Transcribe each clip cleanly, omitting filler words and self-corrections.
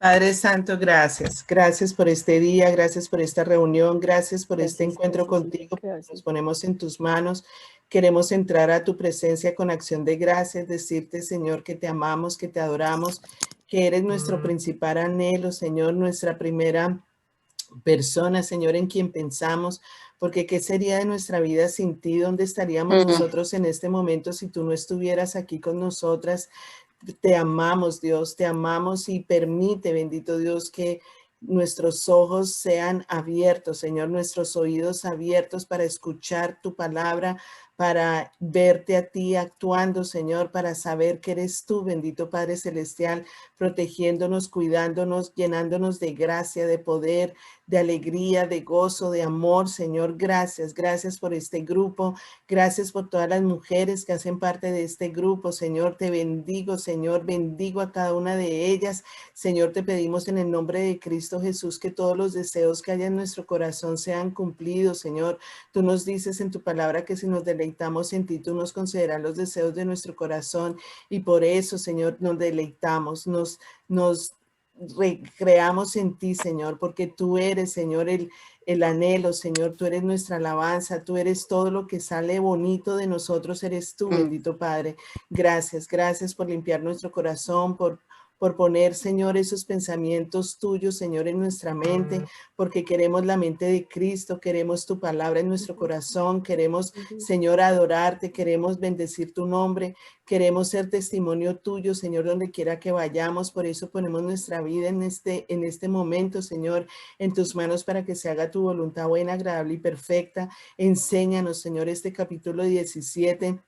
Padre Santo, gracias. Gracias por este día, gracias por esta reunión, gracias por este encuentro contigo. Nos ponemos en tus manos. Queremos entrar a tu presencia con acción de gracias, decirte, Señor, que te amamos, que te adoramos, que eres nuestro principal anhelo, Señor, nuestra primera persona, Señor, en quien pensamos, porque ¿qué sería de nuestra vida sin ti? ¿Dónde estaríamos nosotros en este momento si tú no estuvieras aquí con nosotras? Te amamos, Dios, te amamos y permite, bendito Dios, que nuestros ojos sean abiertos, Señor, nuestros oídos abiertos para escuchar tu palabra, para verte a ti actuando, Señor, para saber que eres tú, bendito Padre Celestial, protegiéndonos, cuidándonos, llenándonos de gracia, de poder, de alegría, de gozo, de amor, Señor. Gracias, gracias por este grupo, gracias por todas las mujeres que hacen parte de este grupo, Señor. Te bendigo, Señor, bendigo a cada una de ellas. Señor, te pedimos en el nombre de Cristo Jesús que todos los deseos que haya en nuestro corazón sean cumplidos, Señor. Tú nos dices en tu palabra que si nos deleitamos en ti, tú nos concederás los deseos de nuestro corazón y por eso, Señor, nos deleitamos, nos recreamos en ti, Señor, porque tú eres, Señor, el anhelo, Señor, tú eres nuestra alabanza, tú eres todo lo que sale bonito de nosotros, eres tú, bendito Padre. Gracias, gracias por limpiar nuestro corazón, por poner, Señor, esos pensamientos tuyos, Señor, en nuestra mente, porque queremos la mente de Cristo, queremos tu palabra en nuestro corazón, queremos, Señor, adorarte, queremos bendecir tu nombre, queremos ser testimonio tuyo, Señor, donde quiera que vayamos. Por eso ponemos nuestra vida en este momento, Señor, en tus manos para que se haga tu voluntad buena, agradable y perfecta. Enséñanos, Señor, este capítulo 17.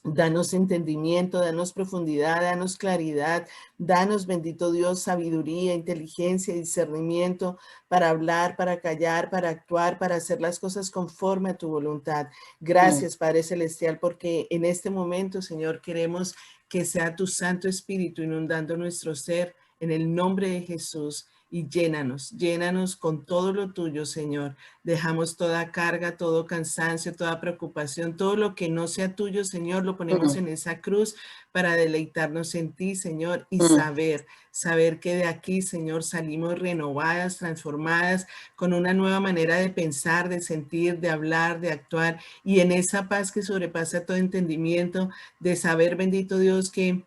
Danos entendimiento, danos profundidad, danos claridad, danos, bendito Dios, sabiduría, inteligencia, discernimiento para hablar, para callar, para actuar, para hacer las cosas conforme a tu voluntad. Gracias, Padre Celestial, porque en este momento, Señor, queremos que sea tu Santo Espíritu inundando nuestro ser en el nombre de Jesús. Y llénanos, llénanos con todo lo tuyo, Señor. Dejamos toda carga, todo cansancio, toda preocupación, todo lo que no sea tuyo, Señor, lo ponemos en esa cruz para deleitarnos en ti, Señor, y saber que de aquí, Señor, salimos renovadas, transformadas, con una nueva manera de pensar, de sentir, de hablar, de actuar, y en esa paz que sobrepasa todo entendimiento, de saber, bendito Dios, que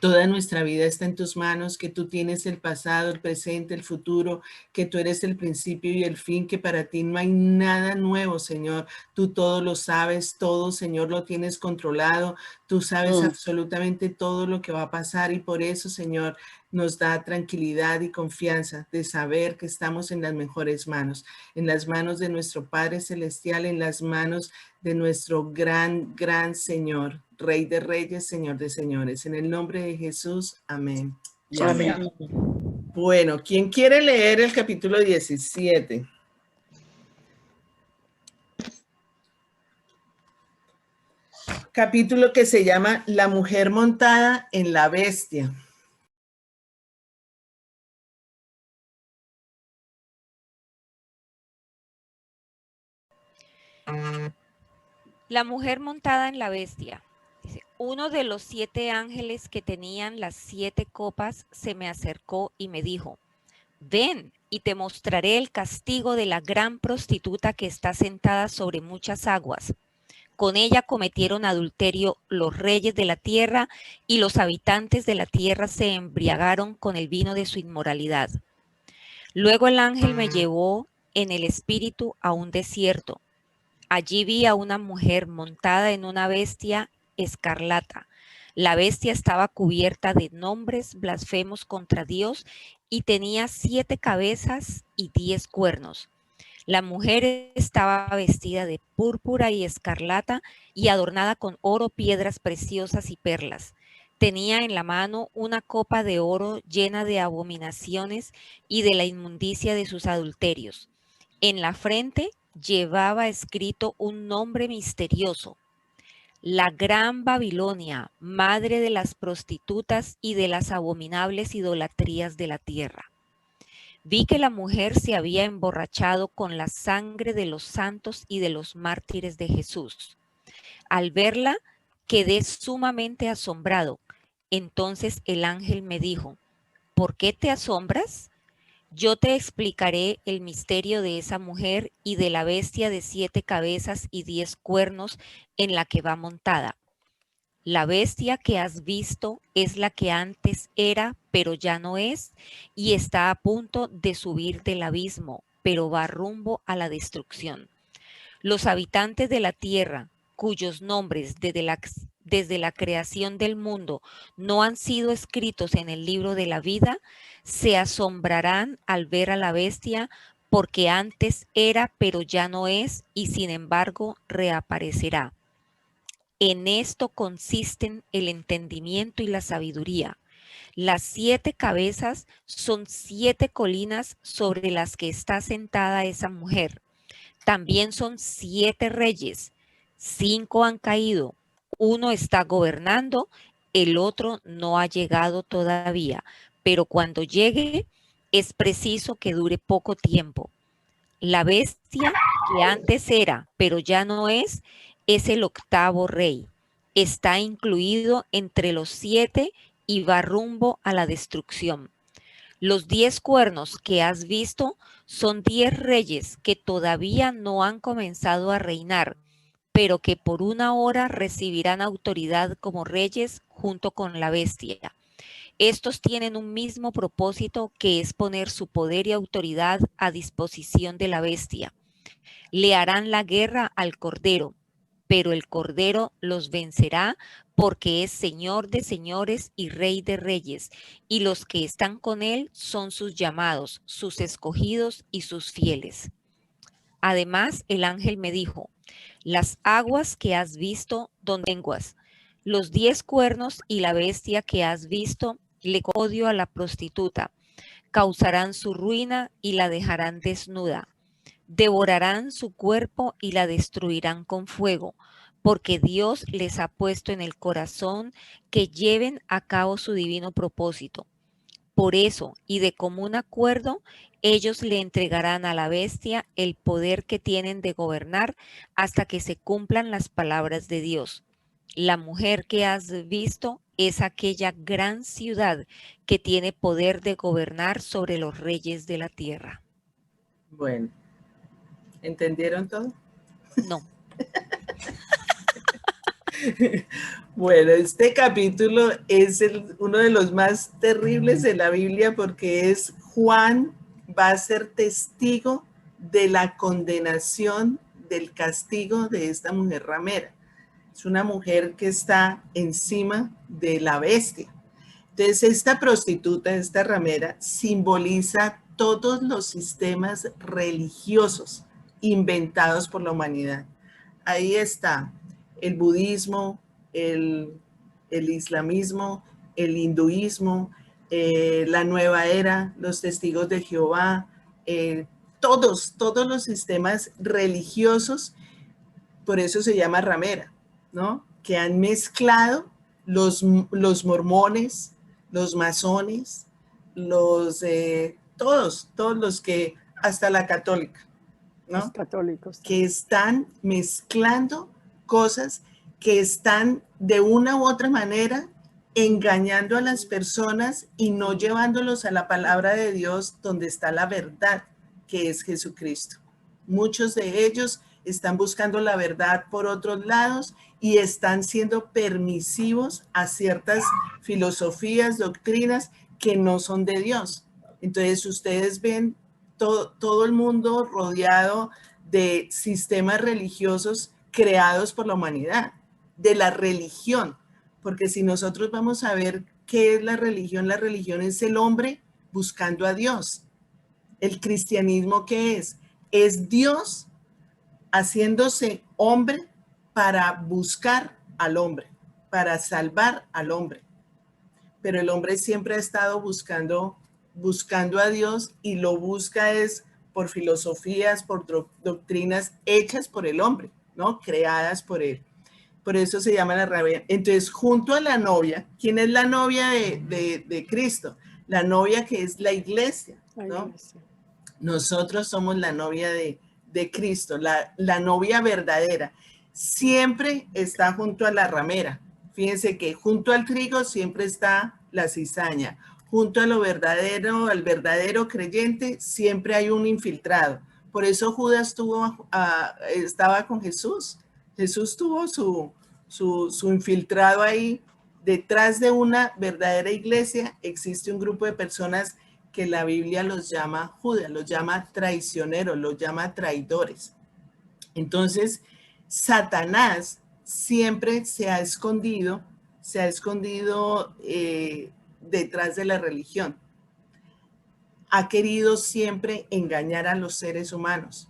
toda nuestra vida está en tus manos, que tú tienes el pasado, el presente, el futuro, que tú eres el principio y el fin, que para ti no hay nada nuevo, Señor. Tú todo lo sabes, todo, Señor, lo tienes controlado. Tú sabes absolutamente todo lo que va a pasar y por eso, Señor, nos da tranquilidad y confianza de saber que estamos en las mejores manos, en las manos de nuestro Padre Celestial, en las manos de nuestro gran, gran Señor, Rey de Reyes, Señor de Señores. En el nombre de Jesús, amén. Amén. Bueno, ¿quién quiere leer el capítulo 17? Capítulo que se llama La mujer montada en la bestia. La mujer montada en la bestia. Dice, uno de los 7 ángeles que tenían las 7 copas se me acercó y me dijo, ven y te mostraré el castigo de la gran prostituta que está sentada sobre muchas aguas. Con ella cometieron adulterio los reyes de la tierra y los habitantes de la tierra se embriagaron con el vino de su inmoralidad. Luego el ángel me llevó en el espíritu a un desierto. Allí vi a una mujer montada en una bestia escarlata. La bestia estaba cubierta de nombres blasfemos contra Dios y tenía 7 cabezas y 10 cuernos. La mujer estaba vestida de púrpura y escarlata y adornada con oro, piedras preciosas y perlas. Tenía en la mano una copa de oro llena de abominaciones y de la inmundicia de sus adulterios. En la frente llevaba escrito un nombre misterioso: la Gran Babilonia, madre de las prostitutas y de las abominables idolatrías de la tierra. Vi que la mujer se había emborrachado con la sangre de los santos y de los mártires de Jesús. Al verla, quedé sumamente asombrado. Entonces el ángel me dijo, ¿por qué te asombras? Yo te explicaré el misterio de esa mujer y de la bestia de 7 cabezas y 10 cuernos en la que va montada. La bestia que has visto es la que antes era, pero ya no es, y está a punto de subir del abismo, pero va rumbo a la destrucción. Los habitantes de la tierra, cuyos nombres desde la creación del mundo no han sido escritos en el libro de la vida, se asombrarán al ver a la bestia, porque antes era, pero ya no es, y sin embargo reaparecerá. En esto consisten el entendimiento y la sabiduría. Las 7 cabezas son 7 colinas sobre las que está sentada esa mujer. También son 7 reyes. 5 han caído. Uno está gobernando, el otro no ha llegado todavía. Pero cuando llegue, es preciso que dure poco tiempo. La bestia que antes era, pero ya no es el octavo rey. Está incluido entre los 7 y va rumbo a la destrucción. Los 10 cuernos que has visto son 10 reyes que todavía no han comenzado a reinar, pero que por una hora recibirán autoridad como reyes junto con la bestia. Estos tienen un mismo propósito, que es poner su poder y autoridad a disposición de la bestia. Le harán la guerra al Cordero, pero el Cordero los vencerá, porque es Señor de señores y Rey de reyes, y los que están con él son sus llamados, sus escogidos y sus fieles. Además, el ángel me dijo: las aguas que has visto, donde lenguas, los 10 cuernos y la bestia que has visto, le odio a la prostituta, causarán su ruina y la dejarán desnuda. Devorarán su cuerpo y la destruirán con fuego, porque Dios les ha puesto en el corazón que lleven a cabo su divino propósito. Por eso, y de común acuerdo, ellos le entregarán a la bestia el poder que tienen de gobernar hasta que se cumplan las palabras de Dios. La mujer que has visto es aquella gran ciudad que tiene poder de gobernar sobre los reyes de la tierra. Bueno, ¿entendieron todo? No. Bueno, este capítulo es uno de los más terribles de la Biblia, porque es Juan va a ser testigo de la condenación, del castigo de esta mujer ramera. Es una mujer que está encima de la bestia. Entonces, esta prostituta, esta ramera, simboliza todos los sistemas religiosos inventados por la humanidad. Ahí está el budismo, el islamismo, el hinduismo, la nueva era, los testigos de Jehová, todos los sistemas religiosos, por eso se llama ramera, ¿no? Que han mezclado los mormones, los masones, todos los que, hasta la católica, ¿no? Los católicos. Que están mezclando cosas, que están de una u otra manera engañando a las personas y no llevándolos a la palabra de Dios, donde está la verdad, que es Jesucristo. Muchos de ellos están buscando la verdad por otros lados y están siendo permisivos a ciertas filosofías, doctrinas que no son de Dios. Entonces ustedes ven todo el mundo rodeado de sistemas religiosos creados por la humanidad, de la religión, porque si nosotros vamos a ver qué es la religión es el hombre buscando a Dios. El cristianismo, ¿qué es? Es Dios haciéndose hombre para buscar al hombre, para salvar al hombre. Pero el hombre siempre ha estado buscando a Dios, y lo busca es por filosofías, por doctrinas hechas por el hombre, ¿no? Creadas por él. Por eso se llama la rabia. Entonces, junto a la novia, ¿quién es la novia de Cristo? La novia, que es la iglesia, ¿no? Nosotros somos la novia de Cristo, la novia verdadera. Siempre está junto a la ramera. Fíjense que junto al trigo siempre está la cizaña. junto a lo verdadero, al verdadero creyente, siempre hay un infiltrado. Por eso Judas estaba con Jesús. Jesús tuvo su infiltrado ahí. Detrás de una verdadera iglesia existe un grupo de personas que la Biblia los llama Judas, los llama traicioneros, los llama traidores. Entonces, Satanás siempre se ha escondido detrás de la religión. Ha querido siempre engañar a los seres humanos.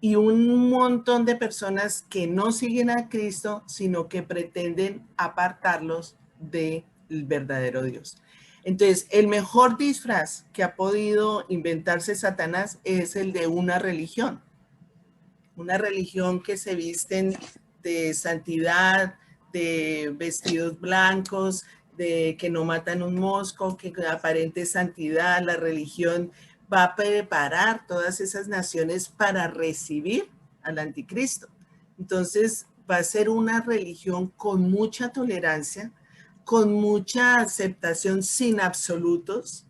Y un montón de personas que no siguen a Cristo, sino que pretenden apartarlos del verdadero Dios. Entonces, el mejor disfraz que ha podido inventarse Satanás es el de una religión que se visten de santidad, de vestidos blancos, de que no matan un mosco, que aparente santidad. La religión va a preparar todas esas naciones para recibir al anticristo. Entonces va a ser una religión con mucha tolerancia, con mucha aceptación sin absolutos,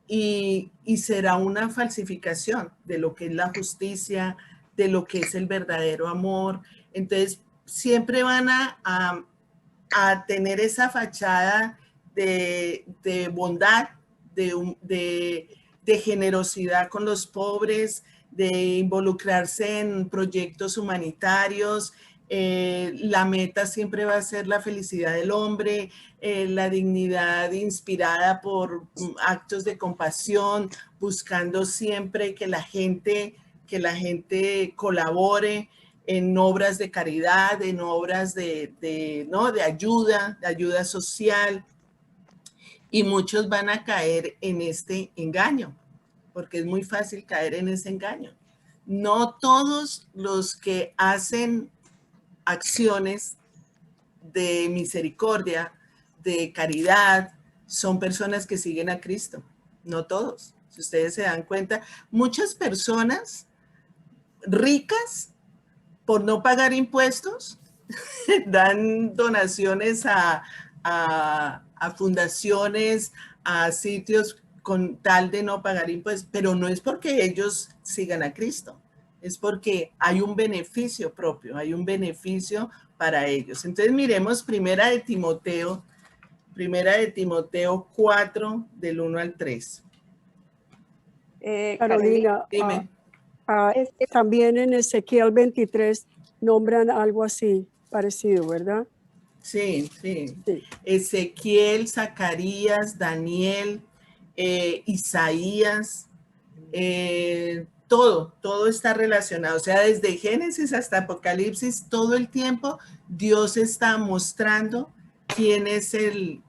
y será una falsificación de lo que es la justicia, de lo que es el verdadero amor. Entonces siempre van a tener esa fachada de bondad, de generosidad con los pobres, de involucrarse en proyectos humanitarios. La meta siempre va a ser la felicidad del hombre, la dignidad inspirada por actos de compasión, buscando siempre que la gente colabore en obras de caridad, en obras de ayuda social. Y muchos van a caer en este engaño, porque es muy fácil caer en ese engaño. No todos los que hacen acciones de misericordia, de caridad, son personas que siguen a Cristo. No todos. Si ustedes se dan cuenta, muchas personas ricas, por no pagar impuestos, dan donaciones a fundaciones, a sitios con tal de no pagar impuestos, pero no es porque ellos sigan a Cristo, es porque hay un beneficio propio, hay un beneficio para ellos. Entonces miremos Primera de Timoteo 4, del 1 al 3. Carolina, dime. También en Ezequiel 23 nombran algo así, parecido, ¿verdad? Sí. Ezequiel, Zacarías, Daniel, Isaías, todo está relacionado. O sea, desde Génesis hasta Apocalipsis, todo el tiempo Dios está mostrando quién es el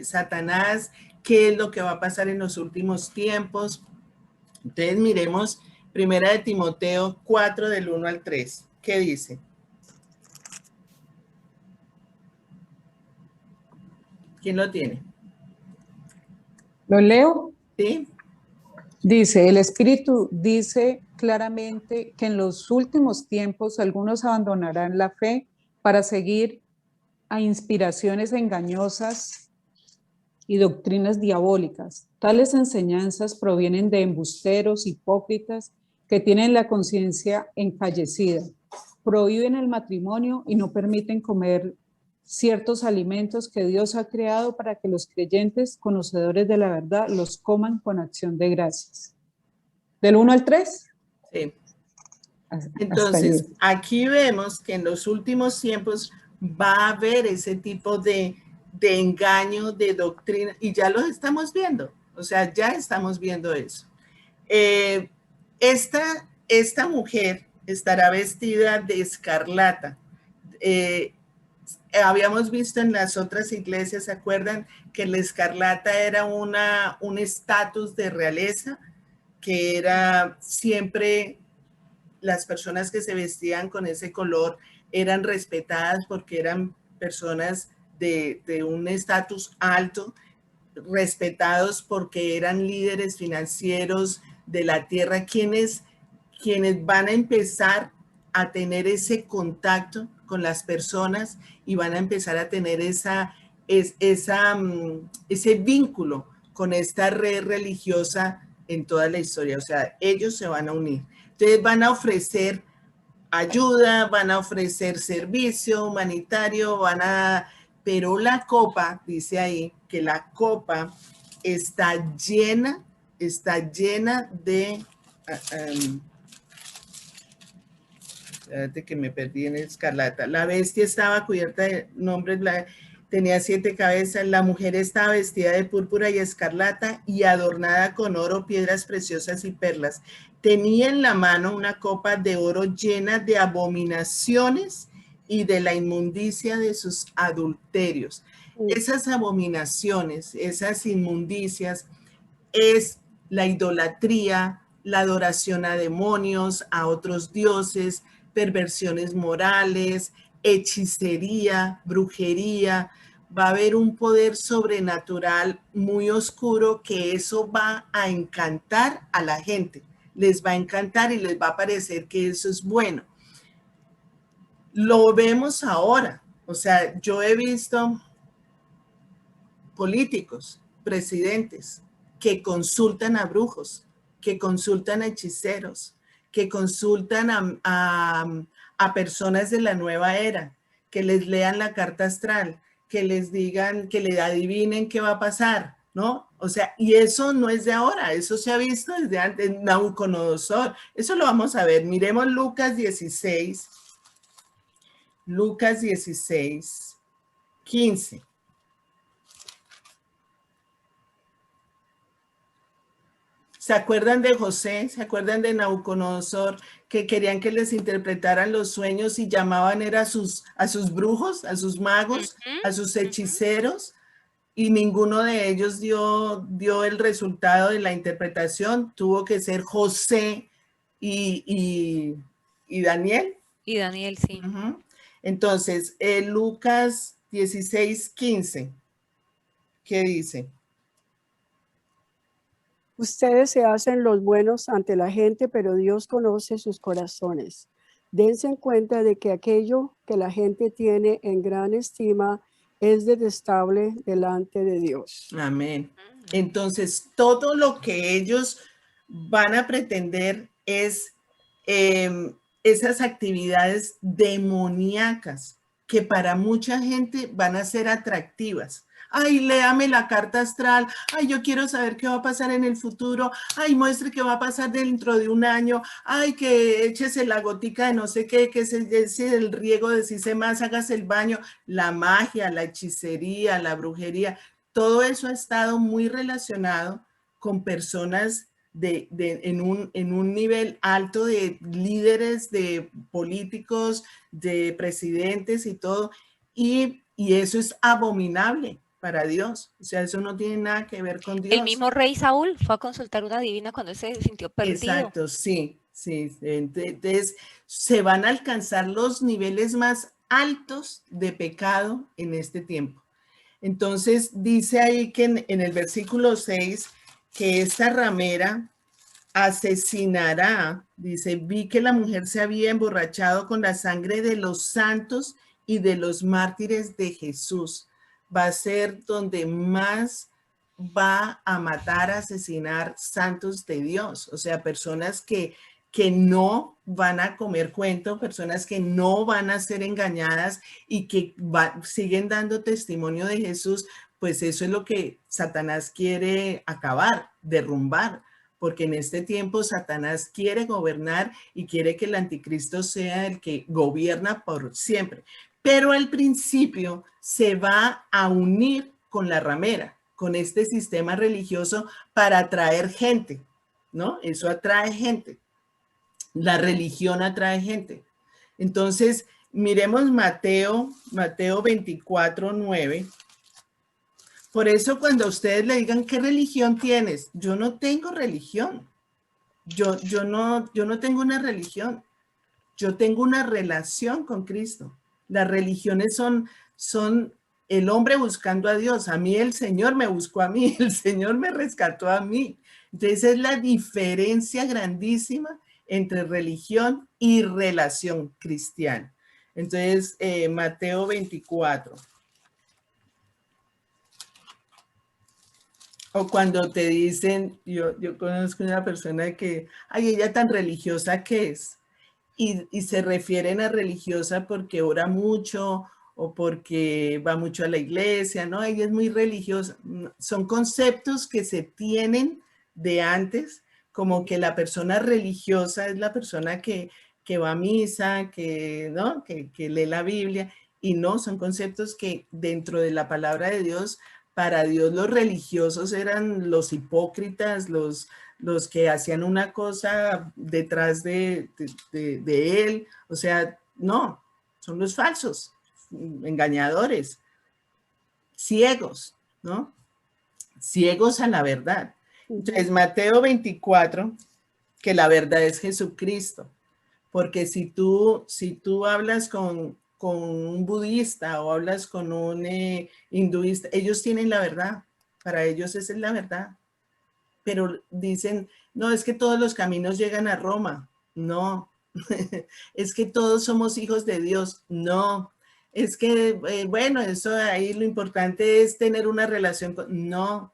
Satanás, qué es lo que va a pasar en los últimos tiempos. Entonces miremos Primera de Timoteo 4, del 1 al 3. ¿Qué dice? ¿Quién lo tiene? ¿Lo leo? Sí. Dice, el Espíritu dice claramente que en los últimos tiempos algunos abandonarán la fe para seguir a inspiraciones engañosas y doctrinas diabólicas. Tales enseñanzas provienen de embusteros hipócritas que tienen la conciencia encallecida, prohíben el matrimonio y no permiten comer ciertos alimentos que Dios ha creado para que los creyentes, conocedores de la verdad, los coman con acción de gracias. ¿Del 1 al 3? Sí. Entonces, aquí vemos que en los últimos tiempos va a haber ese tipo de engaño, de doctrina, y ya lo estamos viendo. O sea, ya estamos viendo eso. Esta mujer estará vestida de escarlata. Habíamos visto en las otras iglesias, ¿se acuerdan? Que la escarlata era un estatus de realeza, que era siempre las personas que se vestían con ese color eran respetadas porque eran personas de un estatus alto, respetados porque eran líderes financieros de la tierra, quienes van a empezar a tener ese contacto con las personas y van a empezar a tener esa ese vínculo con esta red religiosa en toda la historia. O sea, ellos se van a unir. Entonces van a ofrecer ayuda, van a ofrecer servicio humanitario, pero la copa, dice ahí, que la copa está llena de... espérate que me perdí en escarlata. La bestia estaba cubierta de nombres, tenía 7 cabezas. La mujer estaba vestida de púrpura y escarlata y adornada con oro, piedras preciosas y perlas. Tenía en la mano una copa de oro llena de abominaciones y de la inmundicia de sus adulterios. Esas abominaciones, esas inmundicias, es la idolatría, la adoración a demonios, a otros dioses, perversiones morales, hechicería, brujería. Va a haber un poder sobrenatural muy oscuro que eso va a encantar a la gente. Les va a encantar y les va a parecer que eso es bueno. Lo vemos ahora. O sea, yo he visto políticos, presidentes, que consultan a brujos, que consultan a hechiceros, que consultan a personas de la nueva era, que les lean la carta astral, que les digan, que le adivinen qué va a pasar, ¿no? O sea, y eso no es de ahora, eso se ha visto desde antes, Nabucodonosor. Eso lo vamos a ver. Miremos Lucas 16, 15. ¿Se acuerdan de José? ¿Se acuerdan de Nabucodonosor? Que querían que les interpretaran los sueños y llamaban a sus brujos, a sus magos, a sus hechiceros, y ninguno de ellos dio el resultado de la interpretación. Tuvo que ser José y Daniel. Y Daniel, sí. Entonces, Lucas 16, 15, ¿qué dice? Ustedes se hacen los buenos ante la gente, pero Dios conoce sus corazones. Dense en cuenta de que aquello que la gente tiene en gran estima es detestable delante de Dios. Amén. Entonces, todo lo que ellos van a pretender es esas actividades demoníacas que para mucha gente van a ser atractivas. Ay, léame la carta astral. Ay, yo quiero saber qué va a pasar en el futuro. Ay, muestre qué va a pasar dentro de un año. Ay, que échese la gotica de no sé qué, que es el riego de si se más, hágase el baño. La magia, la hechicería, la brujería, todo eso ha estado muy relacionado con personas en un nivel alto de líderes, de políticos, de presidentes y todo. Y eso es abominable para Dios. O sea, eso no tiene nada que ver con Dios. El mismo rey Saúl fue a consultar una divina cuando se sintió perdido. Exacto, sí, sí. Entonces, se van a alcanzar los niveles más altos de pecado en este tiempo. Entonces, dice ahí que en el versículo 6, que esta ramera asesinará, dice, vi que la mujer se había emborrachado con la sangre de los santos y de los mártires de Jesús. Va a ser donde más va a matar, asesinar santos de Dios, o sea, personas que no van a comer cuento, personas que no van a ser engañadas y que siguen dando testimonio de Jesús. Pues eso es lo que Satanás quiere acabar, derrumbar, porque en este tiempo Satanás quiere gobernar y quiere que el anticristo sea el que gobierna por siempre. Pero al principio se va a unir con la ramera, con este sistema religioso para atraer gente, ¿no? Eso atrae gente. La religión atrae gente. Entonces, miremos Mateo 24, 9. Por eso cuando ustedes le digan, ¿qué religión tienes? Yo no tengo religión. Yo no tengo una religión. Yo tengo una relación con Cristo. Las religiones son el hombre buscando a Dios. A mí el Señor me buscó a mí, el Señor me rescató a mí. Entonces es la diferencia grandísima entre religión y relación cristiana. Entonces, Mateo 24. O cuando te dicen, yo conozco una persona que, ay, ella tan religiosa que es, y se refieren a religiosa porque ora mucho o porque va mucho a la iglesia, ¿no? Ella es muy religiosa. Son conceptos que se tienen de antes, como que la persona religiosa es la persona que va a misa, que, ¿no? que lee la Biblia, y no, son conceptos que dentro de la palabra de Dios, para Dios los religiosos eran los hipócritas, los que hacían una cosa detrás de él, o sea, no, son los falsos, engañadores, ciegos, ¿no? Ciegos a la verdad. Entonces, Mateo 24, que la verdad es Jesucristo, porque si tú hablas con un budista o hablas con un hinduista, ellos tienen la verdad, para ellos esa es la verdad. Pero dicen, no, es que todos los caminos llegan a Roma. No, es que todos somos hijos de Dios. No, es que, bueno, eso ahí lo importante es tener una relación con... No,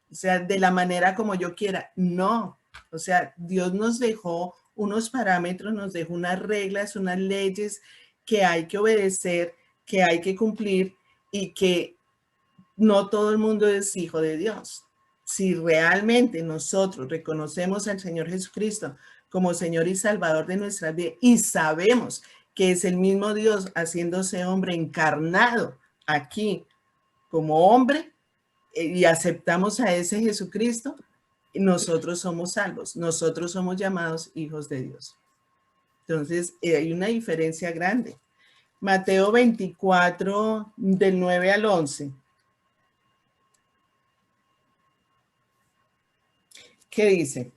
o sea, de la manera como yo quiera. No, o sea, Dios nos dejó unos parámetros, nos dejó unas reglas, unas leyes que hay que obedecer, que hay que cumplir y que no todo el mundo es hijo de Dios. Si realmente nosotros reconocemos al Señor Jesucristo como Señor y Salvador de nuestras vidas y sabemos que es el mismo Dios haciéndose hombre encarnado aquí como hombre y aceptamos a ese Jesucristo, nosotros somos salvos, nosotros somos llamados hijos de Dios. Entonces, hay una diferencia grande. Mateo 24, del 9 al 11. ¿Qué dice?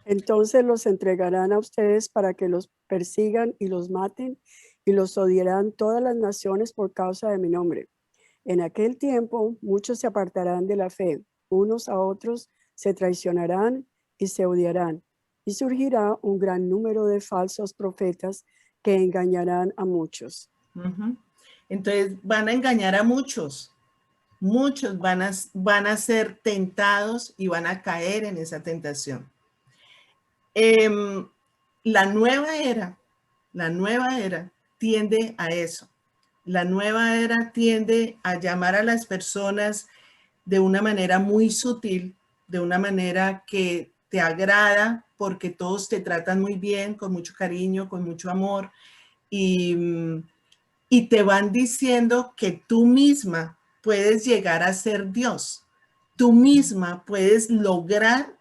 Entonces los entregarán a ustedes para que los persigan y los maten, y los odiarán todas las naciones por causa de mi nombre. En aquel tiempo muchos se apartarán de la fe, unos a otros se traicionarán y se odiarán, y surgirá un gran número de falsos profetas que engañarán a muchos. Entonces van a engañar a muchos. Muchos van a ser tentados y van a caer en esa tentación. La nueva era tiende a eso. La nueva era tiende a llamar a las personas de una manera muy sutil, de una manera que te agrada porque todos te tratan muy bien, con mucho cariño, con mucho amor y te van diciendo que tú misma puedes llegar a ser Dios. Tú misma puedes lograr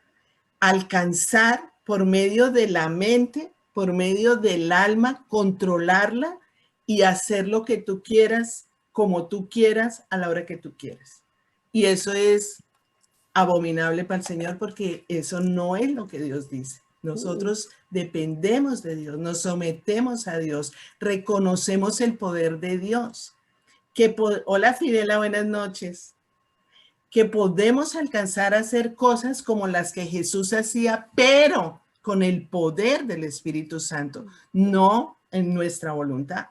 alcanzar por medio de la mente, por medio del alma, controlarla y hacer lo que tú quieras, como tú quieras, a la hora que tú quieras. Y eso es abominable para el Señor porque eso no es lo que Dios dice. Nosotros dependemos de Dios, nos sometemos a Dios, reconocemos el poder de Dios. Hola Fidela, buenas noches. Que podemos alcanzar a hacer cosas como las que Jesús hacía, pero con el poder del Espíritu Santo, no en nuestra voluntad.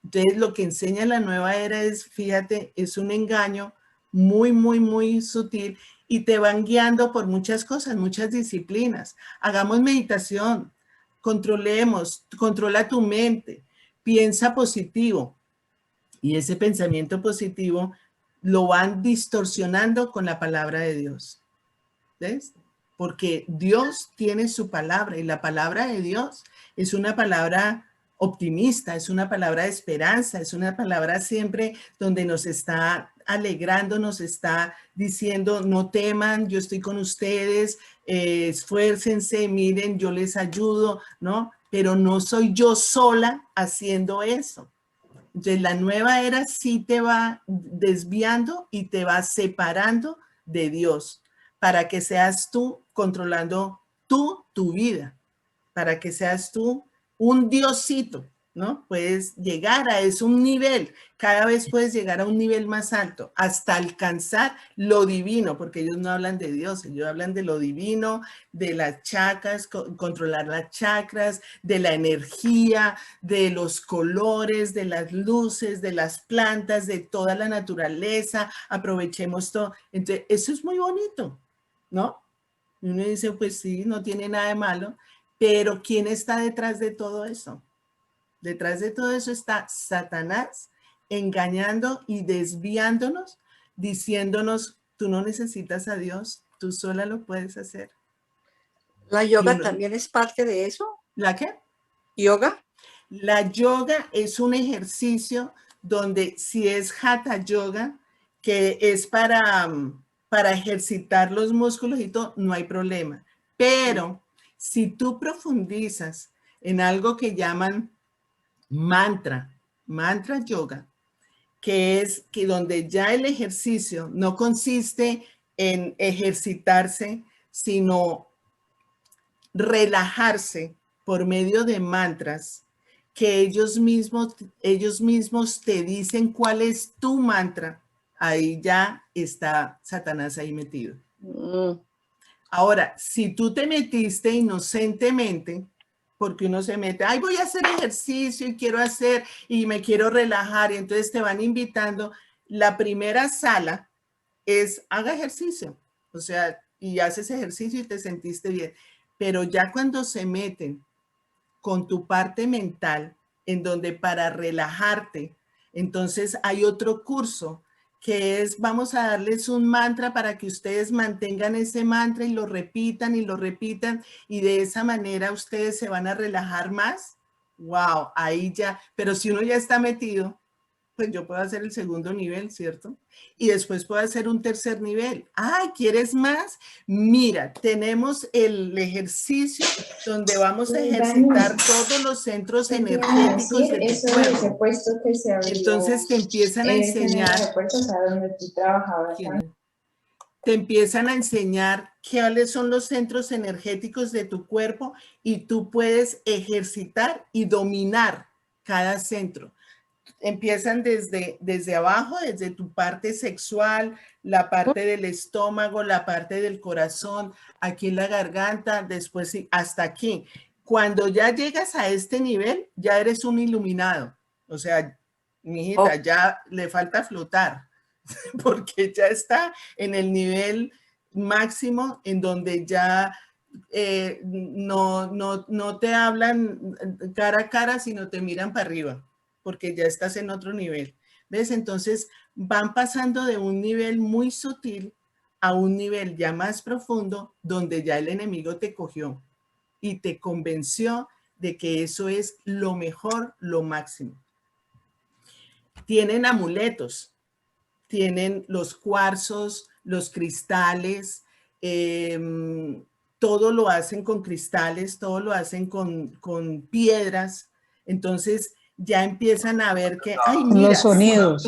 Entonces, lo que enseña la nueva era es, fíjate, es un engaño muy, muy, muy sutil y te van guiando por muchas cosas, muchas disciplinas. Hagamos meditación, controla tu mente, piensa positivo y ese pensamiento positivo lo van distorsionando con la palabra de Dios. ¿Ves? Porque Dios tiene su palabra y la palabra de Dios es una palabra optimista, es una palabra de esperanza, es una palabra siempre donde nos está alegrando, nos está diciendo, no teman, yo estoy con ustedes, esfuércense, miren, yo les ayudo, ¿no? Pero no soy yo sola haciendo eso. Entonces, la nueva era sí te va desviando y te va separando de Dios para que seas tú controlando tu vida, para que seas tú un diosito, ¿no? Puedes llegar a eso, un nivel, cada vez puedes llegar a un nivel más alto, hasta alcanzar lo divino, porque ellos no hablan de Dios, ellos hablan de lo divino, de las chakras, controlar las chakras, de la energía, de los colores, de las luces, de las plantas, de toda la naturaleza, aprovechemos todo. Entonces, eso es muy bonito, ¿no? Y uno dice, pues sí, no tiene nada de malo, pero ¿quién está detrás de todo eso? Detrás de todo eso está Satanás engañando y desviándonos, diciéndonos, tú no necesitas a Dios, tú sola lo puedes hacer. ¿La yoga también es parte de eso? ¿La qué? ¿Yoga? La yoga es un ejercicio donde si es Hatha Yoga, que es para ejercitar los músculos y todo, no hay problema. Pero si tú profundizas en algo que llaman mantra yoga, que es que donde ya el ejercicio no consiste en ejercitarse, sino relajarse por medio de mantras, que ellos mismos te dicen cuál es tu mantra, ahí ya está Satanás ahí metido. Ahora, si tú te metiste inocentemente, porque uno se mete, ay, voy a hacer ejercicio y quiero hacer y me quiero relajar, y entonces te van invitando. La primera sala es haga ejercicio, o sea, y haces ejercicio y te sentiste bien. Pero ya cuando se meten con tu parte mental, en donde para relajarte, entonces hay otro curso que es, vamos a darles un mantra para que ustedes mantengan ese mantra y lo repitan y de esa manera ustedes se van a relajar más. Wow, ahí ya, pero si uno ya está metido, pues yo puedo hacer el segundo nivel, ¿cierto? Y después puedo hacer un tercer nivel. Ay, ¿quieres más? Mira, tenemos el ejercicio donde vamos a ejercitar todos los centros energéticos de tu cuerpo. Entonces te empiezan a enseñar, te empiezan a enseñar cuáles son los centros energéticos de tu cuerpo y tú puedes ejercitar y dominar cada centro. Empiezan desde abajo, desde tu parte sexual, la parte del estómago, la parte del corazón, aquí en la garganta, después hasta aquí. Cuando ya llegas a este nivel, ya eres un iluminado. O sea, mijita, ya le falta flotar, porque ya está en el nivel máximo en donde ya no te hablan cara a cara, sino te miran para arriba, porque ya estás en otro nivel. ¿Ves? Entonces van pasando de un nivel muy sutil a un nivel ya más profundo, donde ya el enemigo te cogió y te convenció de que eso es lo mejor, lo máximo. Tienen amuletos, tienen los cuarzos, los cristales, todo lo hacen con cristales, todo lo hacen con piedras. Entonces ya empiezan a ver que, ay, mira, los sonidos.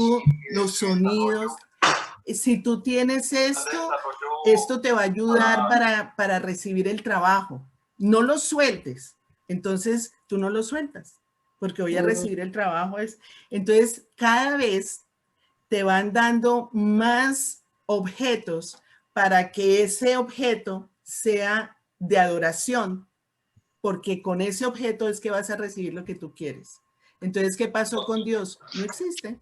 Los sonidos. Si tú tienes esto te va a ayudar para recibir el trabajo. No lo sueltes. Entonces tú no lo sueltas, porque voy a recibir el trabajo. Entonces cada vez te van dando más objetos para que ese objeto sea de adoración, porque con ese objeto es que vas a recibir lo que tú quieres. Entonces, ¿qué pasó con Dios? No existe.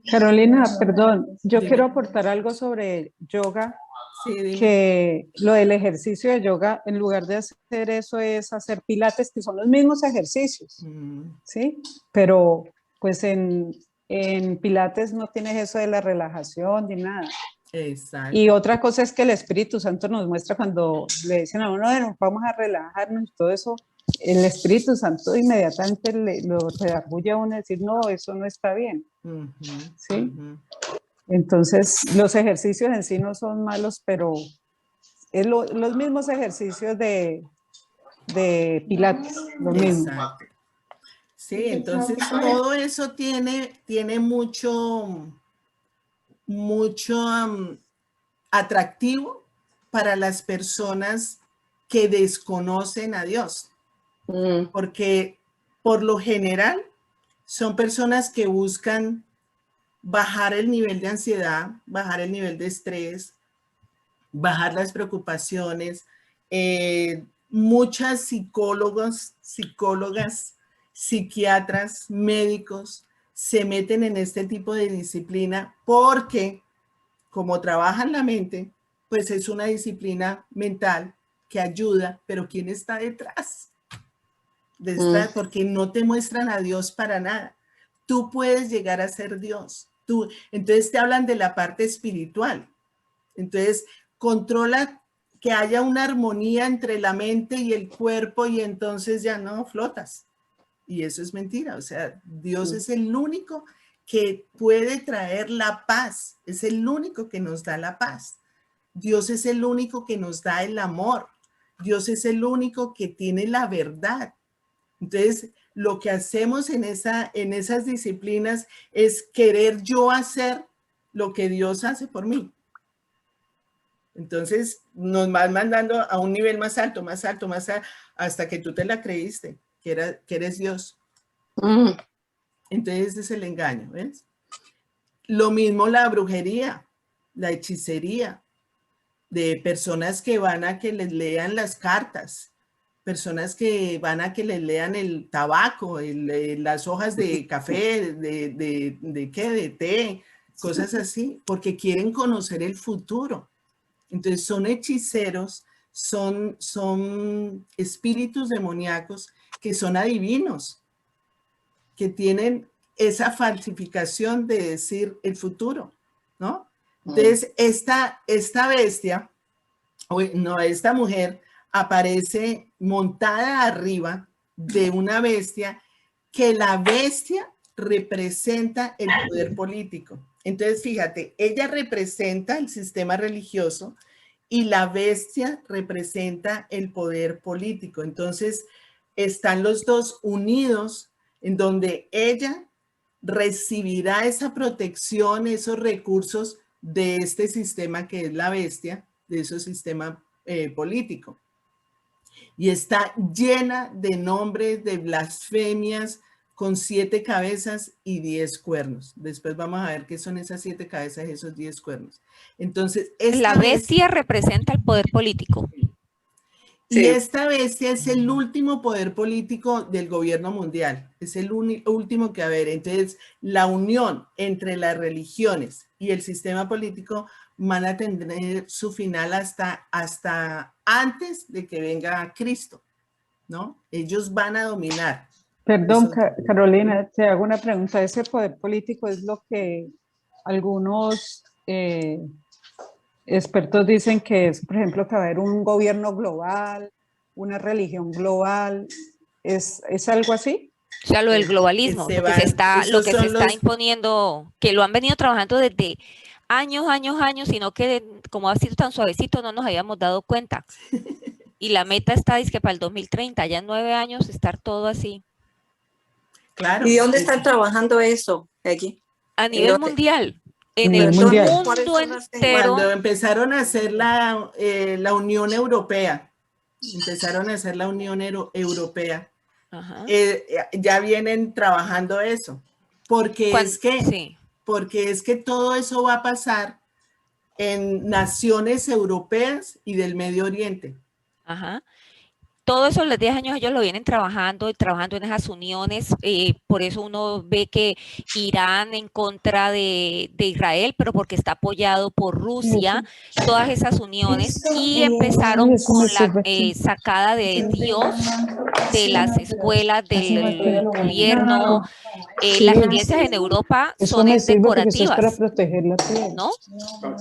Carolina, perdón, yo quiero aportar algo sobre yoga, sí, que lo del ejercicio de yoga, en lugar de hacer eso, es hacer pilates, que son los mismos ejercicios, ¿sí? Pero pues en pilates no tienes eso de la relajación ni nada. Exacto. Y otra cosa es que el Espíritu Santo nos muestra cuando le dicen a uno, bueno, vamos a relajarnos y todo eso, el Espíritu Santo inmediatamente lo redarguye a uno y decir, no, eso no está bien. ¿Sí? Entonces, los ejercicios en sí no son malos, pero es los mismos ejercicios de pilates, lo mismo. Sí, entonces todo eso tiene mucho atractivo para las personas que desconocen a Dios. Porque por lo general son personas que buscan bajar el nivel de ansiedad, bajar el nivel de estrés, bajar las preocupaciones. Muchas psicólogas, psiquiatras, médicos se meten en este tipo de disciplina porque como trabajan la mente, pues es una disciplina mental que ayuda, pero ¿quién está detrás? Porque no te muestran a Dios para nada. Tú puedes llegar a ser Dios. Entonces te hablan de la parte espiritual. Entonces controla que haya una armonía entre la mente y el cuerpo y entonces ya no flotas. Y eso es mentira. O sea, Dios es el único que puede traer la paz. Es el único que nos da la paz. Dios es el único que nos da el amor. Dios es el único que tiene la verdad. Entonces, lo que hacemos en esas disciplinas es querer yo hacer lo que Dios hace por mí. Entonces, nos van mandando a un nivel más alto, más alto, más alto, hasta que tú te la creíste, que eres Dios. Entonces, ese es el engaño, ¿ves? Lo mismo la brujería, la hechicería, de personas que van a que les lean las cartas, personas que van a que les lean el tabaco, las hojas de café, de té, cosas así, porque quieren conocer el futuro. Entonces son hechiceros, son espíritus demoníacos que son adivinos, que tienen esa falsificación de decir el futuro, ¿no? Entonces esta bestia, no, esta mujer aparece montada arriba de una bestia, que la bestia representa el poder político. Entonces, fíjate, ella representa el sistema religioso y la bestia representa el poder político. Entonces, están los dos unidos en donde ella recibirá esa protección, esos recursos de este sistema que es la bestia, de ese sistema político. Y está llena de nombres, de blasfemias, con 7 cabezas y 10 cuernos. Después vamos a ver qué son esas 7 cabezas y esos 10 cuernos. Entonces, la bestia representa el poder político. Y esta bestia es el último poder político del gobierno mundial. Es el último que va a haber. Entonces, la unión entre las religiones y el sistema político van a tener su final hasta antes de que venga Cristo, ¿no? Ellos van a dominar. Perdón, Carolina, te hago una pregunta. ¿Ese poder político es lo que algunos expertos dicen que es, por ejemplo, que va a haber un gobierno global, una religión global? ¿Es algo así? O sea, lo del globalismo, lo que se está imponiendo, que lo han venido trabajando desde años, sino que como ha sido tan suavecito no nos habíamos dado cuenta. Y la meta está, dice que para el 2030, ya en 9 años, estar todo así. Claro. ¿Y dónde están trabajando eso, allí? A nivel mundial. En el mundo entero. Cuando empezaron a hacer la Unión Europea, ya vienen trabajando eso, porque es que todo eso va a pasar en naciones europeas y del Medio Oriente. Ajá. Todo eso, los 10 años ellos lo vienen trabajando en esas uniones, por eso uno ve que Irán en contra de Israel, pero porque está apoyado por Rusia, todas esas uniones, y empezaron con la sacada de Dios de las escuelas, del gobierno. Las iglesias en Europa son decorativas, ¿no?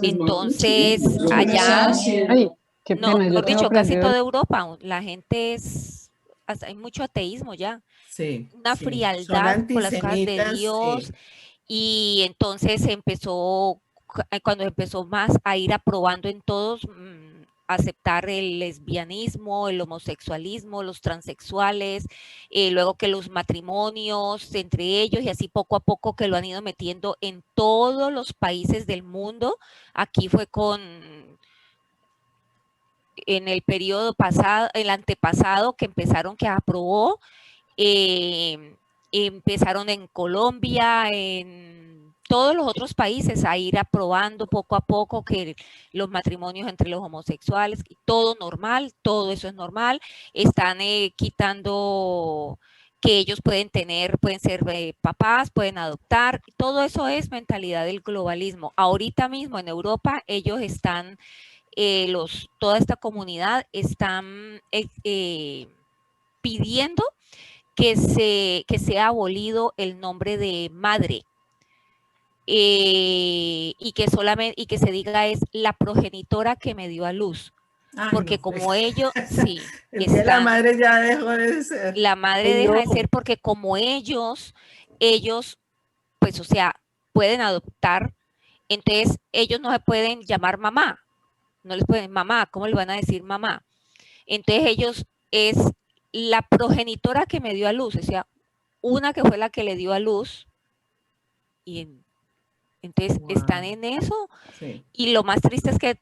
Entonces, allá... No, mejor dicho, casi toda Europa, la gente hay mucho ateísmo ya, una frialdad por las cosas de Dios, y entonces cuando empezó más a ir aprobando en todos, aceptar el lesbianismo, el homosexualismo, los transexuales, luego que los matrimonios entre ellos, y así poco a poco que lo han ido metiendo en todos los países del mundo. Aquí fue en el periodo pasado, el antepasado, que empezaron, que aprobó, empezaron en Colombia, en todos los otros países, a ir aprobando poco a poco que los matrimonios entre los homosexuales, todo normal, todo eso es normal. Están quitando que ellos pueden ser papás, pueden adoptar. Todo eso es mentalidad del globalismo. Ahorita mismo en Europa ellos están, toda esta comunidad están pidiendo que sea abolido el nombre de madre. Y que se diga es la progenitora que me dio a luz. Ay, porque no, como ellos, sí, la madre ya dejó de ser. La madre deja de ser porque como ellos, pues, o sea, pueden adoptar, entonces ellos no se pueden llamar mamá, no les pueden mamá, ¿cómo le van a decir mamá? Entonces ellos es la progenitora que me dio a luz, o sea, una que fue la que le dio a luz, y entonces están en eso, sí. Y lo más triste es que,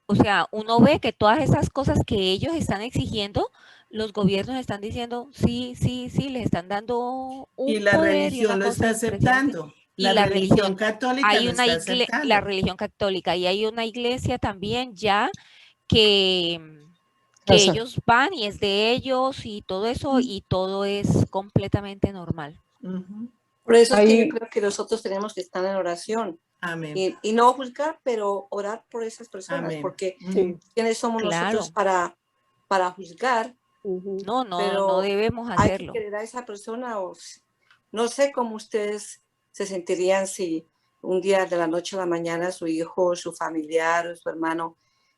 o sea, uno ve que todas esas cosas que ellos están exigiendo, los gobiernos están diciendo, sí, sí, sí, les están dando un Y la poder y una religión lo cosa está aceptando. y La religión católica hay lo una está aceptando. la religión católica y hay una iglesia también ya que ellos van y es de ellos y todo eso y todo es completamente normal. Por eso es que yo creo que nosotros tenemos que estar en oración. Amén. Y no juzgar, pero orar por esas personas. Amén. Porque ¿quiénes somos nosotros para juzgar? No debemos hacerlo. Hay que querer a esa persona. O no sé cómo ustedes se sentirían si un día de la noche a la mañana su hijo, su familiar o su hermano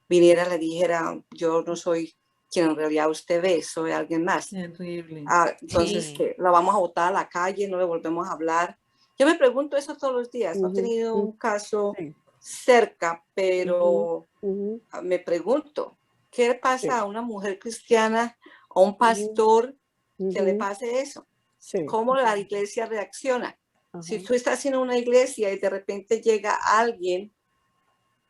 viniera y le dijera, yo no soy quien en realidad usted ve, soy alguien más. Terrible. Entonces la vamos a botar a la calle, no le volvemos a hablar. Yo me pregunto eso todos los días. No he tenido un caso cerca, pero me pregunto, ¿qué le pasa a una mujer cristiana o un pastor que le pase eso? ¿Cómo la iglesia reacciona? Si tú estás en una iglesia y de repente llega alguien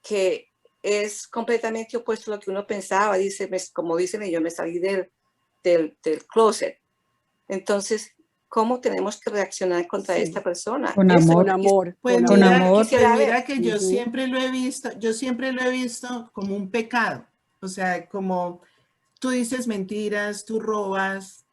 que es completamente opuesto a lo que uno pensaba, dice, como dicen, yo me salí del closet. Entonces, ¿cómo tenemos que reaccionar contra esta persona? Con amor. Pues con mira, amor. mira que yo siempre lo he visto como un pecado. O sea, como tú dices mentiras, tú robas,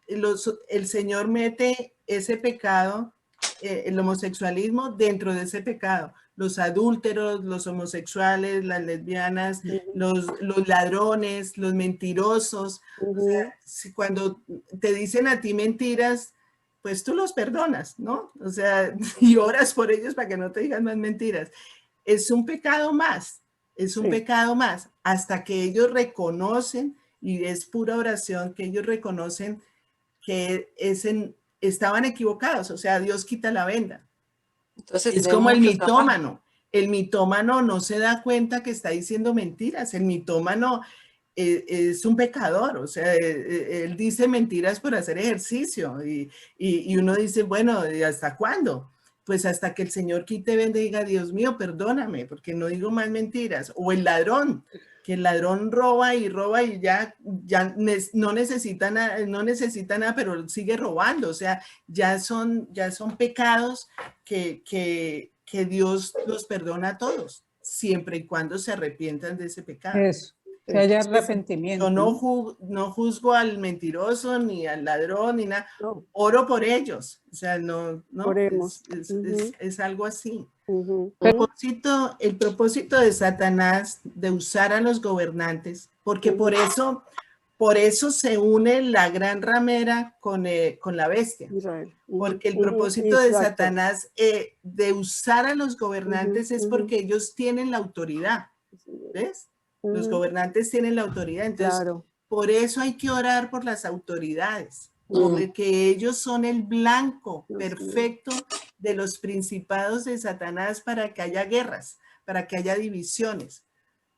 el Señor mete ese pecado, el homosexualismo dentro de ese pecado. Los adúlteros, los homosexuales, las lesbianas, los ladrones, los mentirosos. O sea, cuando te dicen a ti mentiras, pues tú los perdonas, ¿no? O sea, y oras por ellos para que no te digan más mentiras. Es un pecado más, pecado más, hasta que ellos reconocen, y es pura oración, que ellos reconocen que estaban equivocados, o sea, Dios quita la venda. Entonces, es como el mitómano. El mitómano no se da cuenta que está diciendo mentiras. El mitómano es un pecador, o sea, él dice mentiras por hacer ejercicio y uno dice, bueno, ¿hasta cuándo? Pues hasta que el Señor quite venda y diga, Dios mío, perdóname, porque no digo más mentiras. O el ladrón, que el ladrón roba y ya no necesita nada, pero sigue robando. O sea, ya son pecados que Dios los perdona a todos, siempre y cuando se arrepientan de ese pecado. Eso, que haya arrepentimiento. Yo no juzgo al mentiroso ni al ladrón ni nada. No. Oro por ellos. O sea, no es algo así. El propósito de Satanás de usar a los gobernantes, porque por eso se une la gran ramera con la bestia. Porque el propósito de Satanás de usar a los gobernantes es porque ellos tienen la autoridad. ¿Ves? Los gobernantes tienen la autoridad. Entonces, por eso hay que orar por las autoridades. Porque ellos son el blanco perfecto de los principados de Satanás para que haya guerras, para que haya divisiones,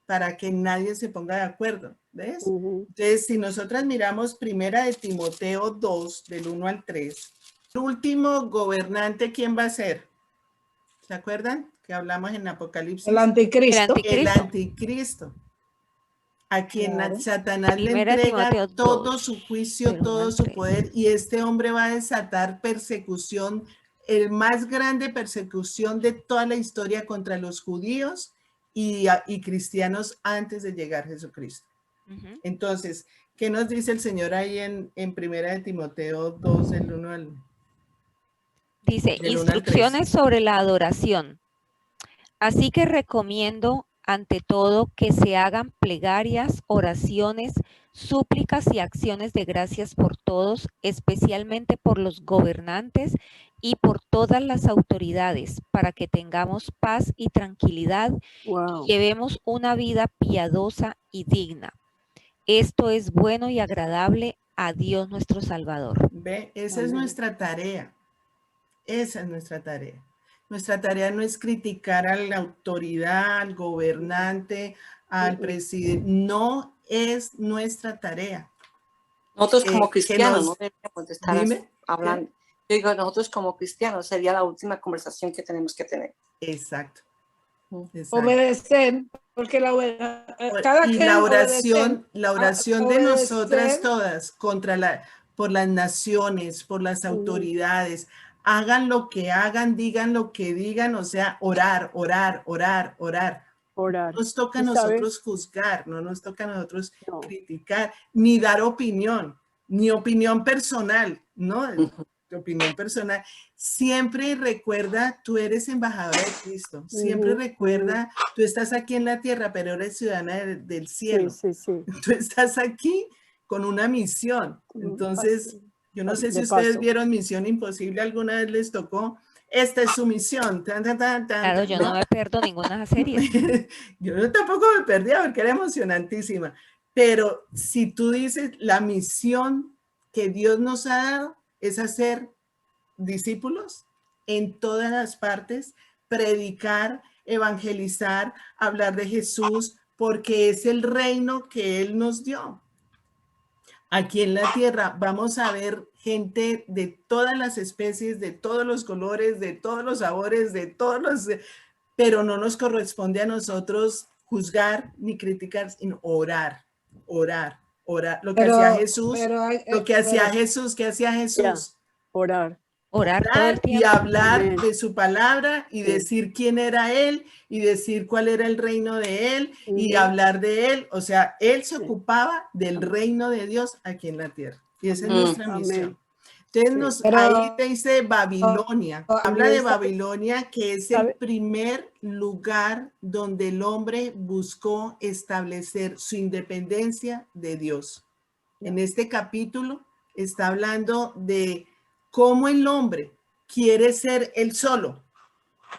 para que nadie se ponga de acuerdo, ¿ves? Entonces, si nosotras miramos primera de Timoteo 2, del 1 al 3, el último gobernante, ¿quién va a ser? ¿Se acuerdan? Que hablamos en Apocalipsis. El anticristo. El anticristo. a quien Satanás le entrega todo su juicio, todo su poder, y este hombre va a desatar persecución, el más grande persecución de toda la historia contra los judíos y cristianos antes de llegar Jesucristo. Entonces, ¿qué nos dice el Señor ahí en Primera de Timoteo 2, del 1 al 3? Dice, instrucciones sobre la adoración. Así que recomiendo ante todo que se hagan plegarias, oraciones, súplicas y acciones de gracias por todos, especialmente por los gobernantes y por todas las autoridades, para que tengamos paz y tranquilidad y llevemos una vida piadosa y digna. Esto es bueno y agradable a Dios nuestro Salvador. Ve, esa es nuestra tarea. Esa es nuestra tarea. Nuestra tarea no es criticar a la autoridad, al gobernante, al presidente. No es nuestra tarea. Nosotros como cristianos no debemos de estar hablando. Yo digo, nosotros como cristianos sería la última conversación que tenemos que tener. Exacto. Obedecer, porque la oración de nosotras todas por las naciones, por las autoridades, hagan lo que hagan, digan lo que digan, o sea, orar. No nos toca a nosotros juzgar, no nos toca a nosotros criticar, ni dar opinión, ni opinión personal, ¿no? Opinión personal. Siempre recuerda, tú eres embajadora de Cristo. Siempre recuerda, tú estás aquí en la tierra, pero eres ciudadana del cielo. Tú estás aquí con una misión. Entonces, yo no sé si ustedes vieron Misión Imposible, alguna vez les tocó. Esta es su misión. Claro, yo no me pierdo ninguna serie. Yo tampoco me perdía porque era emocionantísima. Pero si tú dices, la misión que Dios nos ha dado es hacer discípulos en todas las partes, predicar, evangelizar, hablar de Jesús, porque es el reino que Él nos dio. Aquí en la tierra vamos a ver gente de todas las especies, de todos los colores, de todos los sabores, pero no nos corresponde a nosotros juzgar ni criticar, sino orar. Lo que hacía Jesús, ¿qué hacía Jesús? Orar todo el tiempo. Y hablar de su palabra y decir quién era Él y decir cuál era el reino de Él y hablar de Él. O sea, Él se ocupaba del reino de Dios aquí en la tierra. Y esa es nuestra misión. Entonces, ahí te dice Babilonia. Habla de Babilonia, que es el primer lugar donde el hombre buscó establecer su independencia de Dios. En este capítulo está hablando de cómo el hombre quiere ser él solo,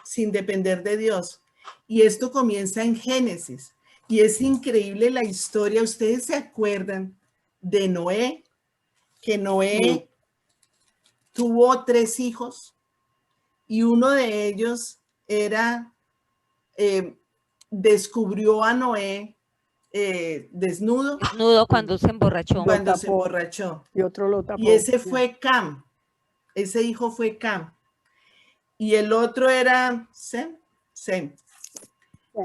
sin depender de Dios. Y esto comienza en Génesis. Y es increíble la historia. ¿Ustedes se acuerdan de Noé? Que Noé tuvo 3 hijos y uno de ellos descubrió a Noé desnudo. Desnudo cuando se emborrachó. Y otro lo tapó. Y ese fue Cam. Ese hijo fue Cam. Y el otro era Sem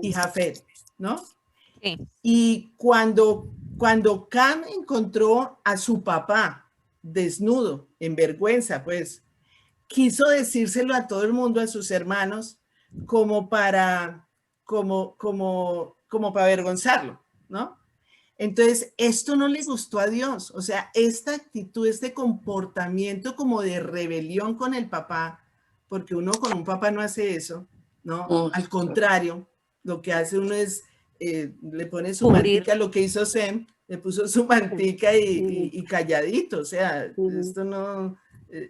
y Jafet, ¿no? Sí. Y cuando Cam encontró a su papá desnudo, en vergüenza, pues, quiso decírselo a todo el mundo, a sus hermanos, como para avergonzarlo, ¿no? Entonces, esto no le gustó a Dios. O sea, esta actitud, este comportamiento como de rebelión con el papá, porque uno con un papá no hace eso, ¿no? Al contrario, lo que hace uno es, le pone su mantica, lo que hizo Sem, le puso su mantica y calladito. O sea,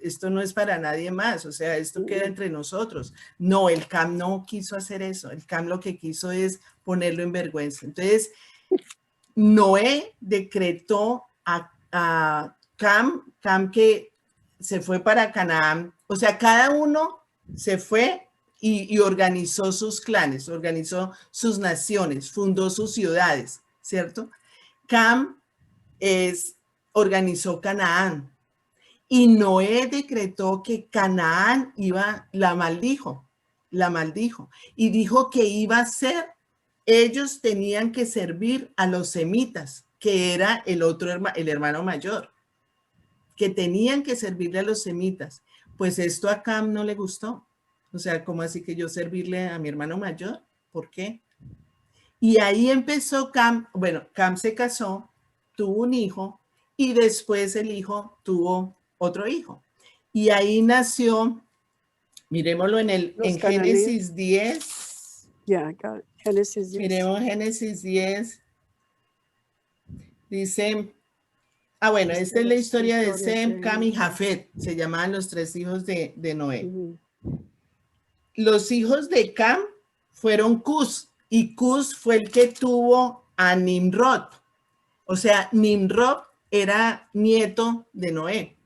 esto no es para nadie más. O sea, esto queda entre nosotros. No, el Cam no quiso hacer eso. El Cam lo que quiso es ponerlo en vergüenza. Entonces, Noé decretó a Cam que se fue para Canaán. O sea, cada uno se fue y organizó sus clanes, organizó sus naciones, fundó sus ciudades, ¿cierto? Cam organizó Canaán y Noé decretó que Canaán la maldijo y dijo que iba a ser ellos tenían que servir a los semitas, que era el hermano mayor, que tenían que servirle a los semitas. Pues esto a Cam no le gustó. O sea, ¿cómo así que yo servirle a mi hermano mayor? ¿Por qué? Y ahí empezó Cam. Bueno, Cam se casó, tuvo un hijo y después el hijo tuvo otro hijo. Y ahí nació, miremoslo en Génesis 10. Yeah, Génesis 10. Miremos Génesis 10. Dice, bueno, esta es la historia de Sem, Cam y Jafet. Se llamaban los 3 hijos de Noé. Los hijos de Cam fueron Cus, y Cus fue el que tuvo a Nimrod. O sea, Nimrod era nieto de Noé.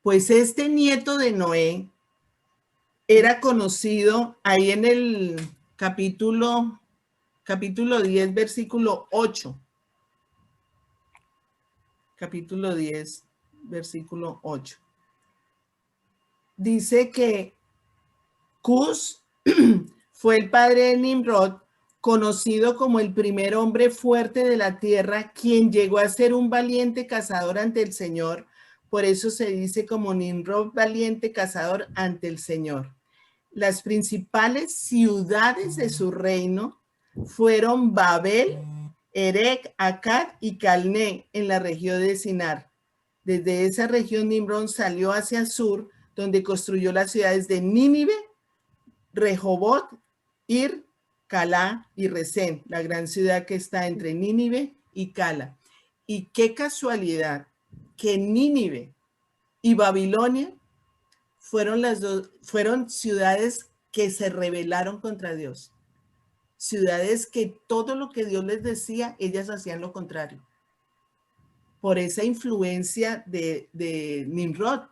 Pues este nieto de Noé era conocido ahí en el capítulo 10, versículo 8. Capítulo 10, versículo 8. Dice que Cus fue el padre de Nimrod, conocido como el primer hombre fuerte de la tierra, quien llegó a ser un valiente cazador ante el Señor. Por eso se dice como Nimrod, valiente cazador ante el Señor. Las principales ciudades de su reino fueron Babel, Erec, Akkad y Calné en la región de Sinar. Desde esa región Nimrod salió hacia el sur, donde construyó las ciudades de Nínive, Rehobot, Ir, Calá y Resén, la gran ciudad que está entre Nínive y Cala. Y qué casualidad que Nínive y Babilonia fueron ciudades que se rebelaron contra Dios. Ciudades que todo lo que Dios les decía, ellas hacían lo contrario. Por esa influencia de Nimrod,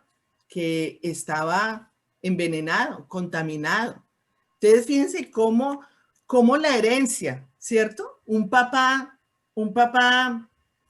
que estaba envenenado, contaminado. Entonces, fíjense cómo la herencia, ¿cierto? Un papá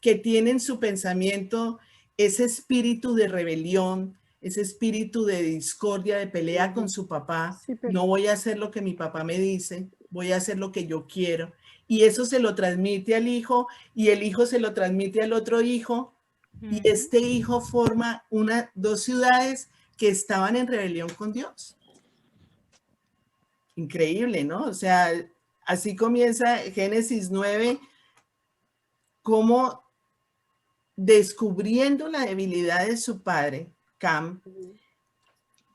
que tiene en su pensamiento ese espíritu de rebelión, ese espíritu de discordia, de pelea con su papá. Sí, no voy a hacer lo que mi papá me dice, voy a hacer lo que yo quiero. Y eso se lo transmite al hijo, y el hijo se lo transmite al otro hijo, y este hijo forma 2 ciudades que estaban en rebelión con Dios. Increíble, ¿no? O sea, así comienza Génesis 9, como descubriendo la debilidad de su padre, Cam,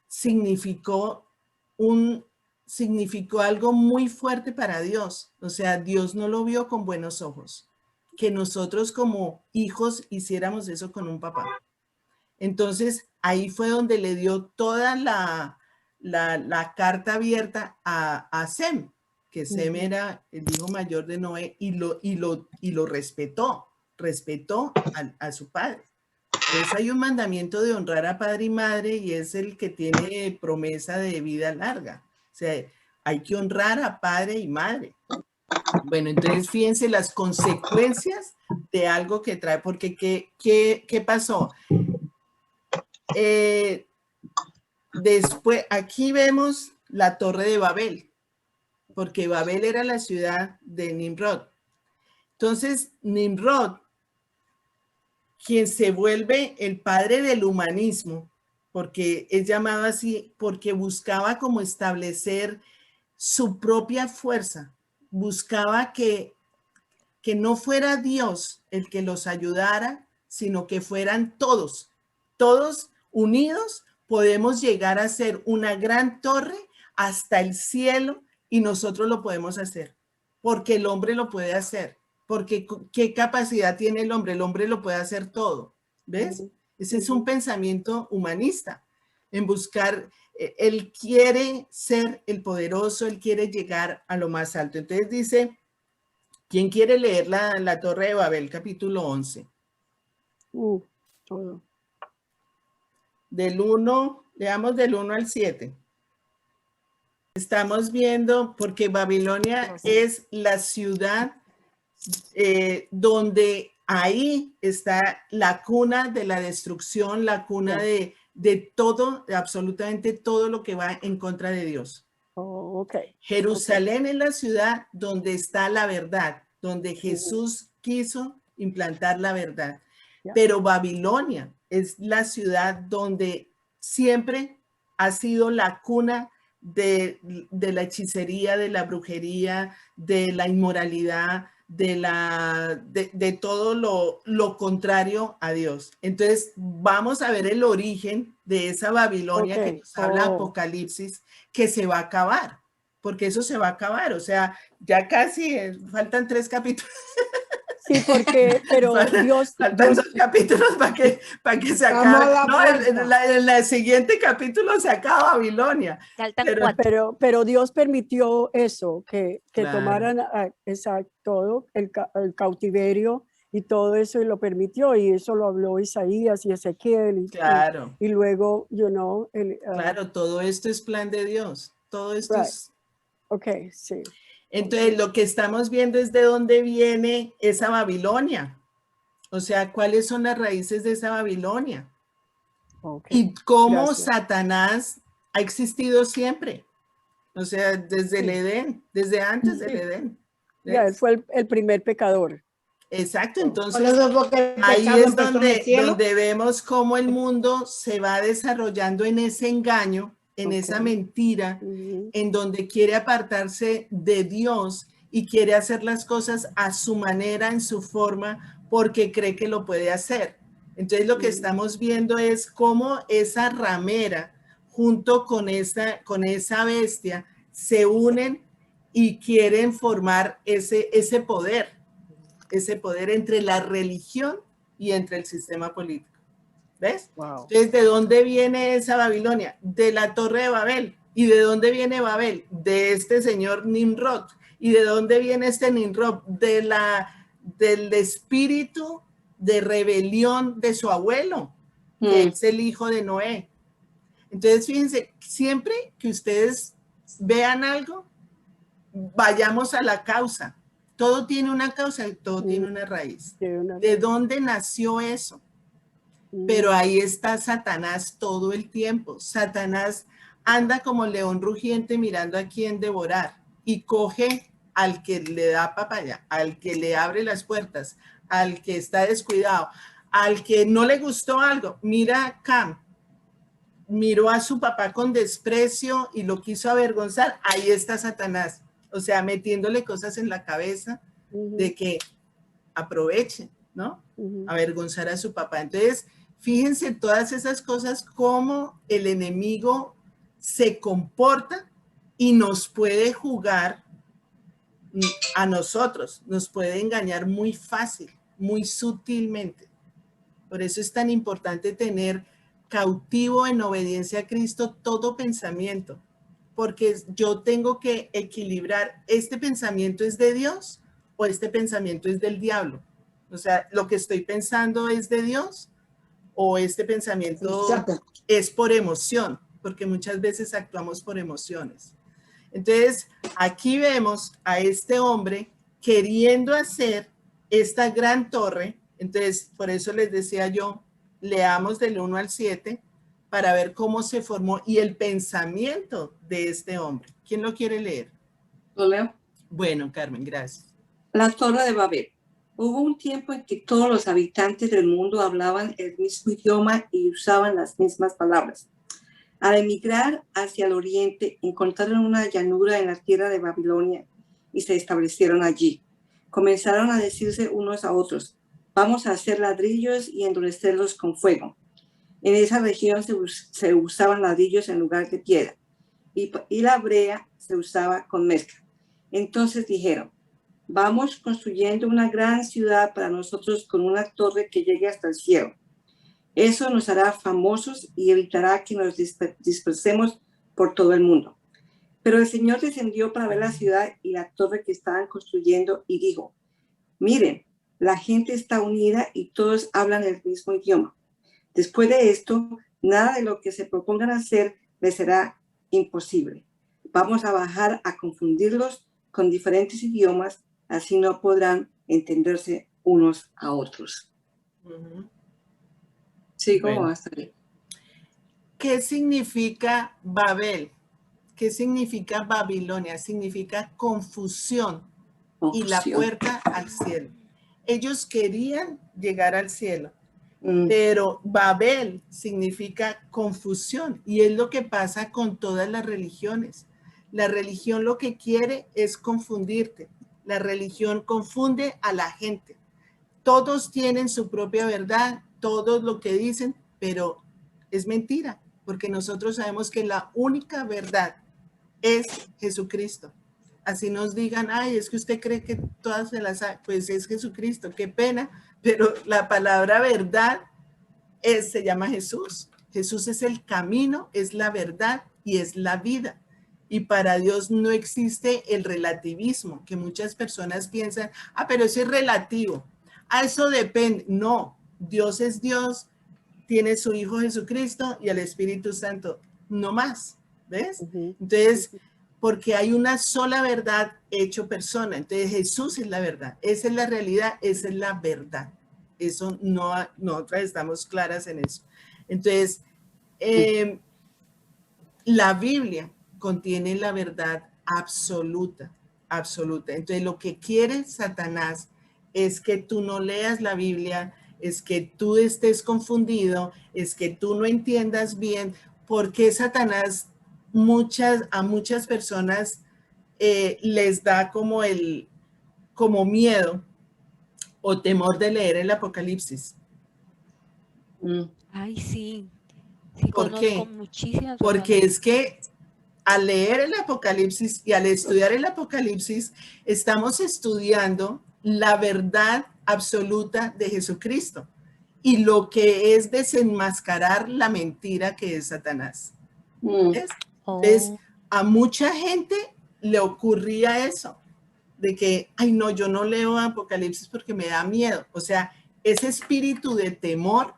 significó algo muy fuerte para Dios. O sea, Dios no lo vio con buenos ojos. Que nosotros como hijos hiciéramos eso con un papá. Entonces, ahí fue donde le dio toda la carta abierta a Sem, que Sem era el hijo mayor de Noé, y lo respetó a su padre. Entonces hay un mandamiento de honrar a padre y madre, y es el que tiene promesa de vida larga. O sea, hay que honrar a padre y madre. Bueno, entonces fíjense las consecuencias de algo que trae, porque ¿qué pasó? Después, aquí vemos la Torre de Babel, porque Babel era la ciudad de Nimrod. Entonces, Nimrod, quien se vuelve el padre del humanismo, porque es llamado así, porque buscaba como establecer su propia fuerza, buscaba que no fuera Dios el que los ayudara, sino que fueran todos unidos, podemos llegar a ser una gran torre hasta el cielo, y nosotros lo podemos hacer, porque el hombre lo puede hacer. Porque ¿qué capacidad tiene el hombre? El hombre lo puede hacer todo, ¿ves? Ese es un pensamiento humanista, en buscar, él quiere ser el poderoso, él quiere llegar a lo más alto. Entonces dice, ¿quién quiere leer la Torre de Babel, capítulo 11? Todo. Leamos del 1 al 7. Estamos viendo, porque Babilonia es la ciudad donde ahí está la cuna de la destrucción, la cuna de todo, de absolutamente todo lo que va en contra de Dios. Jerusalén es la ciudad donde está la verdad, donde Jesús quiso implantar la verdad. Pero Babilonia es la ciudad donde siempre ha sido la cuna de la hechicería, de la brujería, de la inmoralidad, de todo lo contrario a Dios. Entonces vamos a ver el origen de esa Babilonia que nos habla Apocalipsis, que se va a acabar, porque eso se va a acabar. O sea, ya casi faltan 3 capítulos. Sí, pero faltan 2 capítulos para que se acabe. No, en el siguiente capítulo se acaba Babilonia. Faltan 4. Pero Dios permitió eso, que tomaran todo el cautiverio y todo eso, y lo permitió, y eso lo habló Isaías y Ezequiel. Y luego, claro, todo esto es plan de Dios. Todo esto es... sí. Entonces, lo que estamos viendo es de dónde viene esa Babilonia. O sea, ¿cuáles son las raíces de esa Babilonia? Y cómo Satanás ha existido siempre. O sea, desde el Edén, desde antes del Edén. Él fue el primer pecador. Exacto, entonces ahí es donde vemos cómo el mundo se va desarrollando en ese engaño, en esa mentira, en donde quiere apartarse de Dios y quiere hacer las cosas a su manera, en su forma, porque cree que lo puede hacer. Entonces lo que estamos viendo es cómo esa ramera, junto con esa bestia, se unen y quieren formar ese poder entre la religión y entre el sistema político. ¿Ves? Wow. Entonces, ¿de dónde viene esa Babilonia? De la Torre de Babel. ¿Y de dónde viene Babel? De este señor Nimrod. ¿Y de dónde viene este Nimrod? Del espíritu de rebelión de su abuelo, que es el hijo de Noé. Entonces, fíjense, siempre que ustedes vean algo, vayamos a la causa. Todo tiene una causa y todo tiene una raíz. ¿De dónde nació eso? Pero ahí está Satanás todo el tiempo. Satanás anda como león rugiente mirando a quién devorar y coge al que le da papaya, al que le abre las puertas, al que está descuidado, al que no le gustó algo. Mira Cam, miró a su papá con desprecio y lo quiso avergonzar. Ahí está Satanás, o sea, metiéndole cosas en la cabeza de que aprovechen, ¿no? Avergonzar a su papá. Entonces, fíjense todas esas cosas, cómo el enemigo se comporta y nos puede jugar a nosotros, nos puede engañar muy fácil, muy sutilmente. Por eso es tan importante tener cautivo en obediencia a Cristo todo pensamiento, porque yo tengo que equilibrar, ¿este pensamiento es de Dios o este pensamiento es del diablo? O sea, ¿lo que estoy pensando es de Dios o este pensamiento es por emoción? Porque muchas veces actuamos por emociones. Entonces, aquí vemos a este hombre queriendo hacer esta gran torre. Entonces, por eso les decía yo, leamos del 1 al 7 para ver cómo se formó y el pensamiento de este hombre. ¿Quién lo quiere leer? ¿Lo leo? Bueno, Carmen, gracias. La Torre de Babel. Hubo un tiempo en que todos los habitantes del mundo hablaban el mismo idioma y usaban las mismas palabras. Al emigrar hacia el oriente, encontraron una llanura en la tierra de Babilonia y se establecieron allí. Comenzaron a decirse unos a otros, vamos a hacer ladrillos y endurecerlos con fuego. En esa región se usaban ladrillos en lugar de piedra y la brea se usaba con mezcla. Entonces dijeron, vamos construyendo una gran ciudad para nosotros con una torre que llegue hasta el cielo. Eso nos hará famosos y evitará que nos dispersemos por todo el mundo. Pero el Señor descendió para ver la ciudad y la torre que estaban construyendo y dijo, miren, la gente está unida y todos hablan el mismo idioma. Después de esto, nada de lo que se propongan hacer les será imposible. Vamos a bajar a confundirlos con diferentes idiomas, así no podrán entenderse unos a otros. Sí, ¿cómo va a estar? ¿Qué significa Babel? ¿Qué significa Babilonia? Significa confusión y la puerta al cielo. Ellos querían llegar al cielo, pero Babel significa confusión y es lo que pasa con todas las religiones. La religión lo que quiere es confundirte. La religión confunde a la gente. Todos tienen su propia verdad, todos lo que dicen, pero es mentira, porque nosotros sabemos que la única verdad es Jesucristo. Así nos digan, ay, es que usted cree que todas se las sabe, pues es Jesucristo, qué pena, pero la palabra verdad se llama Jesús. Jesús es el camino, es la verdad y es la vida. Y para Dios no existe el relativismo, que muchas personas piensan, pero eso es relativo, eso depende. No, Dios es Dios, tiene su Hijo Jesucristo y el Espíritu Santo, no más, ¿ves? Entonces, porque hay una sola verdad hecho persona, entonces Jesús es la verdad, esa es la realidad, esa es la verdad. Eso no, nosotras estamos claras en eso. Entonces, la Biblia contiene la verdad absoluta, absoluta. Entonces, lo que quiere Satanás es que tú no leas la Biblia, es que tú estés confundido, es que tú no entiendas bien por qué Satanás a muchas personas les da como miedo o temor de leer el Apocalipsis. Ay, sí. Sí, ¿Por qué? Muchísimas Porque es que al leer el Apocalipsis y al estudiar el Apocalipsis, estamos estudiando la verdad absoluta de Jesucristo y lo que es desenmascarar la mentira que es Satanás. ¿Ves? Entonces, a mucha gente le ocurría eso, de que, ay no, yo no leo Apocalipsis porque me da miedo. O sea, ese espíritu de temor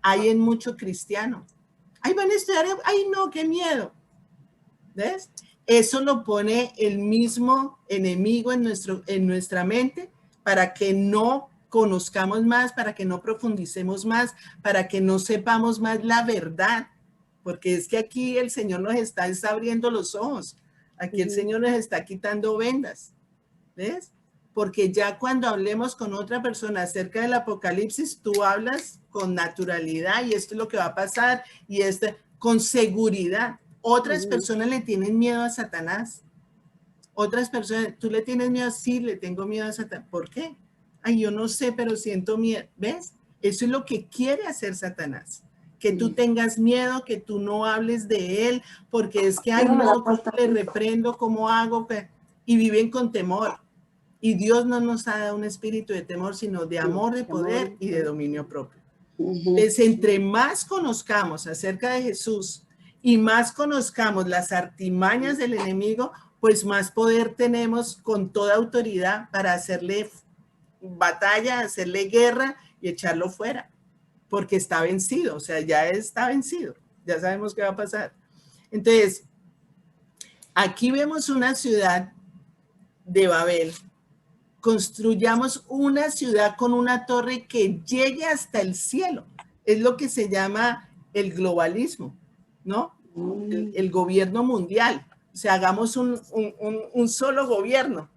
hay en mucho cristiano. Ay, van a estudiar, ay no, qué miedo. ¿Ves? Eso lo pone el mismo enemigo en nuestra mente para que no conozcamos más, para que no profundicemos más, para que no sepamos más la verdad. Porque es que aquí el Señor nos está abriendo los ojos. Aquí el Señor nos está quitando vendas. ¿Ves? Porque ya cuando hablemos con otra persona acerca del Apocalipsis, tú hablas con naturalidad y esto es lo que va a pasar y esto con seguridad. Otras personas le tienen miedo a Satanás. Otras personas, ¿tú le tienes miedo? Sí, le tengo miedo a Satanás. ¿Por qué? Ay, yo no sé, pero siento miedo. ¿Ves? Eso es lo que quiere hacer Satanás. Que tú tengas miedo, que tú no hables de él, porque es que, ay, no, ¿cómo le reprendo? ¿Cómo hago? Y viven con temor. Y Dios no nos ha dado un espíritu de temor, sino de amor, de poder y de dominio propio. Entonces, entre más conozcamos acerca de Jesús y más conozcamos las artimañas del enemigo, pues más poder tenemos con toda autoridad para hacerle batalla, hacerle guerra y echarlo fuera, porque está vencido, o sea, ya está vencido, ya sabemos qué va a pasar. Entonces, aquí vemos una ciudad de Babel. Construyamos una ciudad con una torre que llegue hasta el cielo. Es lo que se llama el globalismo, ¿no? El gobierno mundial. O sea, hagamos un solo gobierno.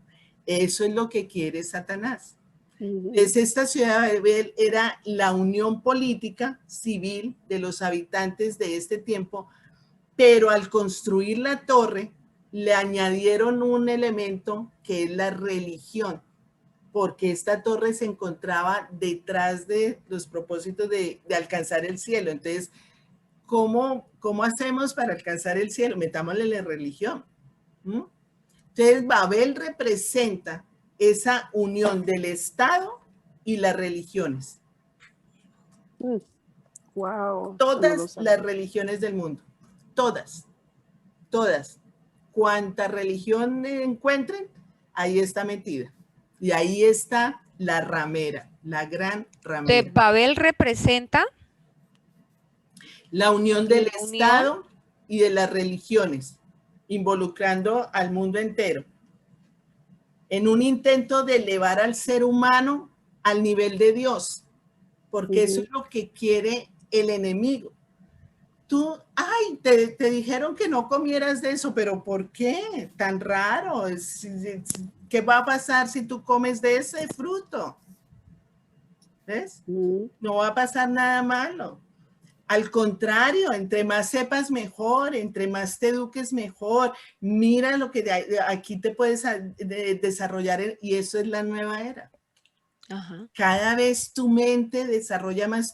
Eso es lo que quiere Satanás. Entonces, esta ciudad de Babel era la unión política civil de los habitantes de este tiempo, pero al construir la torre, le añadieron un elemento que es la religión, porque esta torre se encontraba detrás de los propósitos de alcanzar el cielo. Entonces, ¿cómo hacemos para alcanzar el cielo? Metámosle la religión. Entonces, Babel representa esa unión del Estado y las religiones. Wow. Todas las religiones del mundo. Todas. Cuanta religión encuentren, ahí está metida. Y ahí está la ramera, la gran ramera. ¿De Babel representa? La unión del Estado y de las religiones, involucrando al mundo entero, en un intento de elevar al ser humano al nivel de Dios, porque eso es lo que quiere el enemigo. te dijeron que no comieras de eso, pero ¿por qué? Tan raro. ¿Qué va a pasar si tú comes de ese fruto? ¿Ves? No va a pasar nada malo. Al contrario, entre más sepas mejor, entre más te eduques mejor. Mira lo que aquí te puedes desarrollar y eso es la nueva era. Ajá. Cada vez tu mente desarrolla más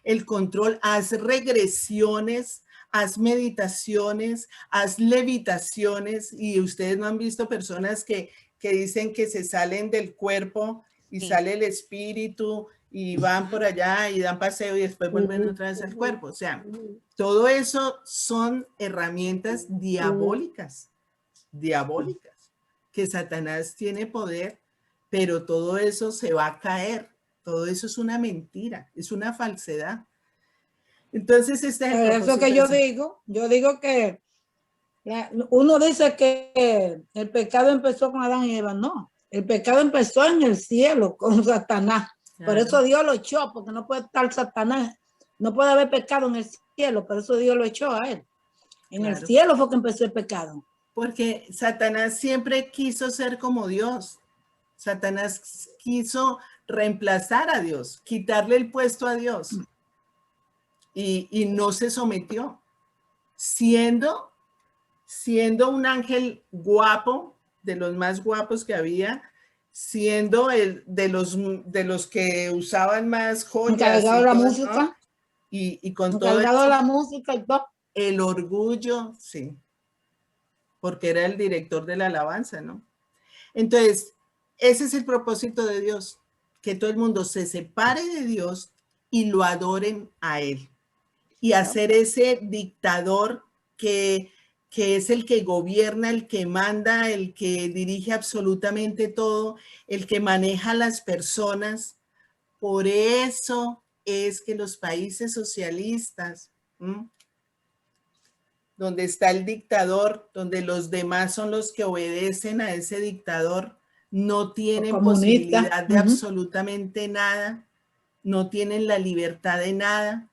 el control. Haz regresiones, haz meditaciones, haz levitaciones y ustedes no han visto personas que dicen que se salen del cuerpo y sale el espíritu y van por allá y dan paseo y después vuelven otra vez al cuerpo. O sea, todo eso son herramientas diabólicas, que Satanás tiene poder, pero todo eso se va a caer. Todo eso es una mentira, es una falsedad. Entonces, este es el propósito. Eso que yo digo que uno dice que el pecado empezó con Adán y Eva. No, el pecado empezó en el cielo con Satanás. Claro. Por eso Dios lo echó, porque no puede estar Satanás, no puede haber pecado en el cielo, por eso Dios lo echó a él. En el cielo fue que empezó el pecado. Porque Satanás siempre quiso ser como Dios. Satanás quiso reemplazar a Dios, quitarle el puesto a Dios. Y no se sometió. Siendo un ángel guapo, de los más guapos que había, siendo de los que usaban más joyas. Encargado de la música. ¿No? Y con todo encargado de la música y todo. El orgullo, sí. Porque era el director de la alabanza, ¿no? Entonces, ese es el propósito de Dios, que todo el mundo se separe de Dios y lo adoren a Él. Y hacer ese dictador que es el que gobierna, el que manda, el que dirige absolutamente todo, el que maneja a las personas. Por eso es que los países socialistas, donde está el dictador, donde los demás son los que obedecen a ese dictador, no tienen posibilidad de absolutamente nada, no tienen la libertad de nada,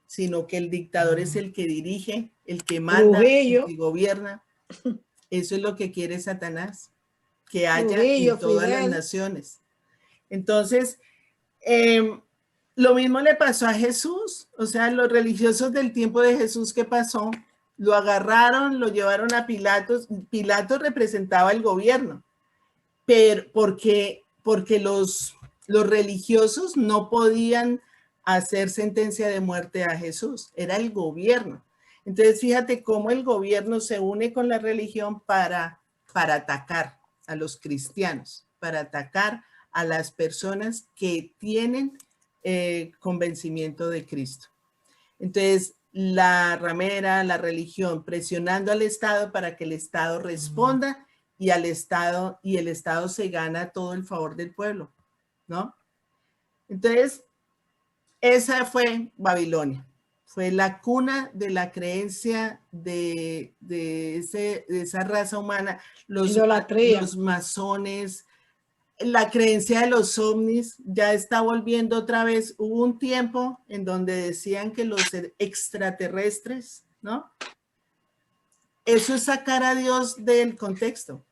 sino que el dictador es el que dirige, el que manda, el que gobierna. Eso es lo que quiere Satanás, que haya en todas las naciones. Entonces, lo mismo le pasó a Jesús. O sea, los religiosos del tiempo de Jesús, ¿qué pasó? Lo agarraron, lo llevaron a Pilatos. Pilatos representaba el gobierno, pero porque los religiosos no podían hacer sentencia de muerte a Jesús, era el gobierno. Entonces, fíjate cómo el gobierno se une con la religión para atacar a los cristianos, para atacar a las personas que tienen convencimiento de Cristo. Entonces, la ramera, la religión, presionando al Estado para que el Estado responda y el Estado se gana todo el favor del pueblo, ¿no? Entonces, esa fue Babilonia, fue la cuna de la creencia de esa raza humana, los masones, la creencia de los ovnis ya está volviendo otra vez. Hubo un tiempo en donde decían que los extraterrestres, ¿no? Eso es sacar a Dios del contexto.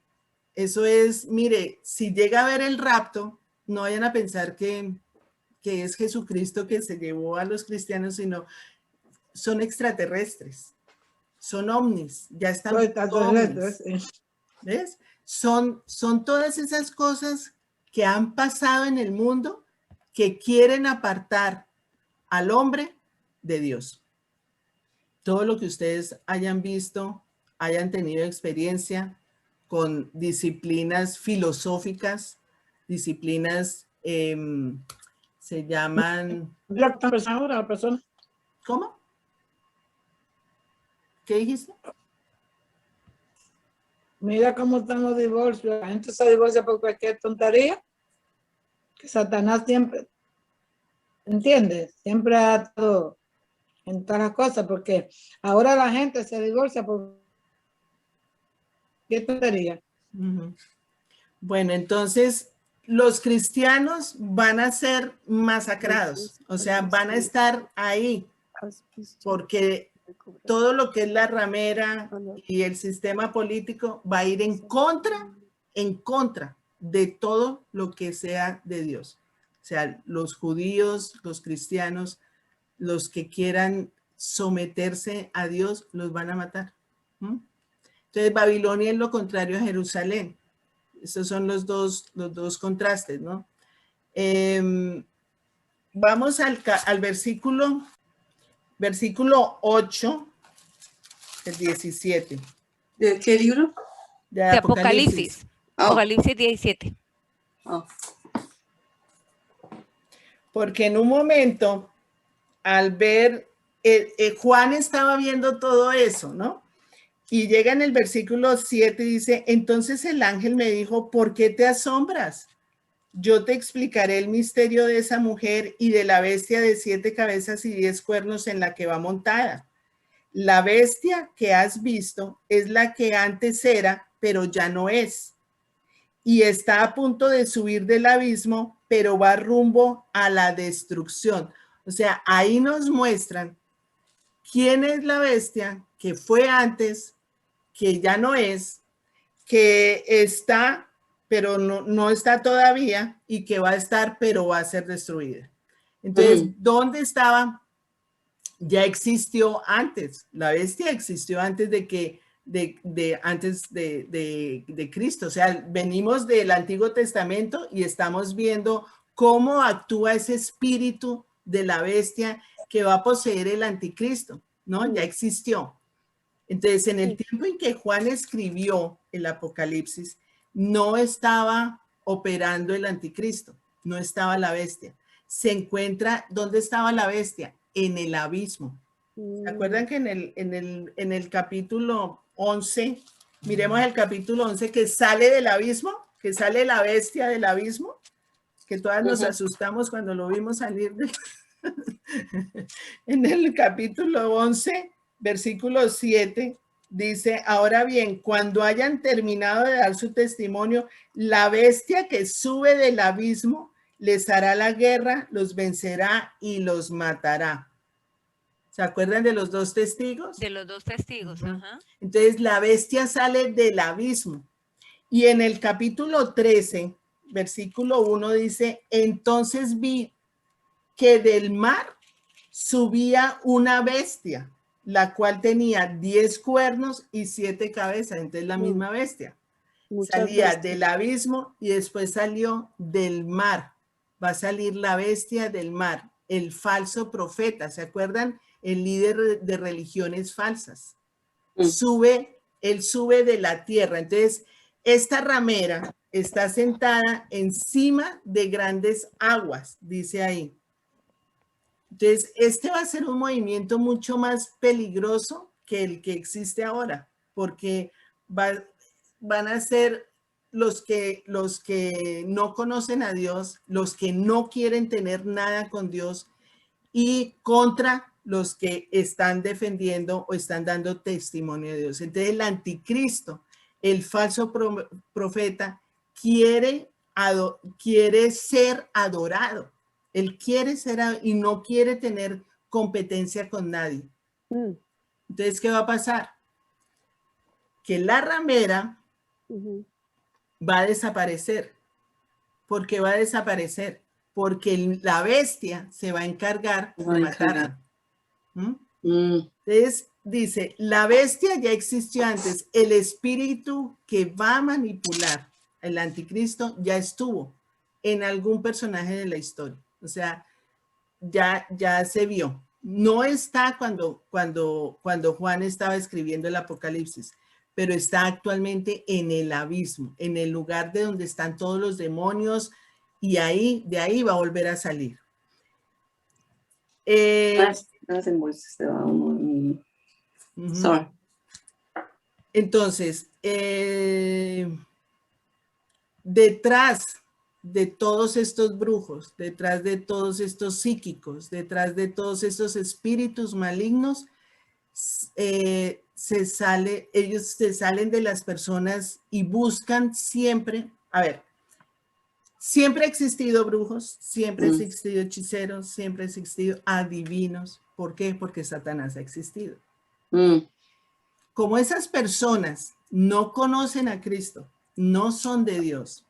Eso es, mire, si llega a haber el rapto, no vayan a pensar que es Jesucristo que se llevó a los cristianos, sino son extraterrestres, son ovnis, ya están ovnis. ¿Ves? Son todas esas cosas que han pasado en el mundo que quieren apartar al hombre de Dios. Todo lo que ustedes hayan visto, hayan tenido experiencia con disciplinas filosóficas, disciplinas se llaman... La persona. ¿Cómo? ¿Qué dijiste? Mira cómo están los divorcios. La gente se divorcia por cualquier tontería. Que Satanás siempre, ¿entiendes? Siempre ha estado en todas las cosas, porque ahora la gente se divorcia por cualquier tontería. Bueno, entonces los cristianos van a ser masacrados, o sea, van a estar ahí porque todo lo que es la ramera y el sistema político va a ir en contra de todo lo que sea de Dios. O sea, los judíos, los cristianos, los que quieran someterse a Dios, los van a matar. Entonces, Babilonia es lo contrario a Jerusalén. Esos son los dos contrastes, ¿no? Vamos al versículo 8, el 17. ¿De qué libro? De Apocalipsis. Apocalipsis 17. Oh. Porque en un momento, al ver, Juan estaba viendo todo eso, ¿no? Y llega en el versículo 7 y dice, entonces el ángel me dijo, ¿por qué te asombras? Yo te explicaré el misterio de esa mujer y de la bestia de 7 cabezas y 10 cuernos en la que va montada. La bestia que has visto es la que antes era, pero ya no es. Y está a punto de subir del abismo, pero va rumbo a la destrucción. O sea, ahí nos muestran quién es la bestia que fue antes, que ya no es, que está, pero no está todavía, y que va a estar, pero va a ser destruida. Entonces, ¿dónde estaba? Ya existió antes. La bestia existió antes de Cristo. O sea, venimos del Antiguo Testamento y estamos viendo cómo actúa ese espíritu de la bestia que va a poseer el anticristo, ¿no? Ya existió. Entonces, en el tiempo en que Juan escribió el Apocalipsis, no estaba operando el anticristo, no estaba la bestia. Se encuentra, ¿dónde estaba la bestia? En el abismo. ¿Se acuerdan que en el capítulo 11, miremos el capítulo 11, que sale del abismo, que sale la bestia del abismo, que todas nos asustamos cuando lo vimos salir en el capítulo 11, versículo 7, dice, ahora bien, cuando hayan terminado de dar su testimonio, la bestia que sube del abismo les hará la guerra, los vencerá y los matará. ¿Se acuerdan de los 2 testigos? De los 2 testigos, ajá. Entonces la bestia sale del abismo. Y en el capítulo 13, versículo 1 dice, entonces vi que del mar subía una bestia, la cual tenía 10 cuernos y 7 cabezas. Entonces la misma bestia. Salía del abismo y después salió del mar. Va a salir la bestia del mar, el falso profeta. ¿Se acuerdan? El líder de religiones falsas. Él sube de la tierra. Entonces, esta ramera está sentada encima de grandes aguas, dice ahí. Entonces, este va a ser un movimiento mucho más peligroso que el que existe ahora, porque van a ser los que no conocen a Dios, los que no quieren tener nada con Dios, y contra los que están defendiendo o están dando testimonio de Dios. Entonces, el anticristo, el falso profeta, quiere ser adorado. Él quiere ser y no quiere tener competencia con nadie. Entonces, ¿qué va a pasar? Que la ramera va a desaparecer. ¿Por qué va a desaparecer? Porque la bestia se va a encargar de matarla. Entonces, dice, la bestia ya existió antes. El espíritu que va a manipular el anticristo ya estuvo en algún personaje de la historia. O sea, ya se vio. No está cuando Juan estaba escribiendo el Apocalipsis, pero está actualmente en el abismo, en el lugar de donde están todos los demonios, y de ahí va a volver a salir. Entonces, detrás de todos estos brujos, detrás de todos estos psíquicos, detrás de todos estos espíritus malignos, ellos se salen de las personas y buscan siempre, a ver, Siempre ha existido brujos, siempre ha existido hechiceros, siempre ha existido adivinos. ¿Por qué? Porque Satanás ha existido. Como esas personas no conocen a Cristo, no son de Dios,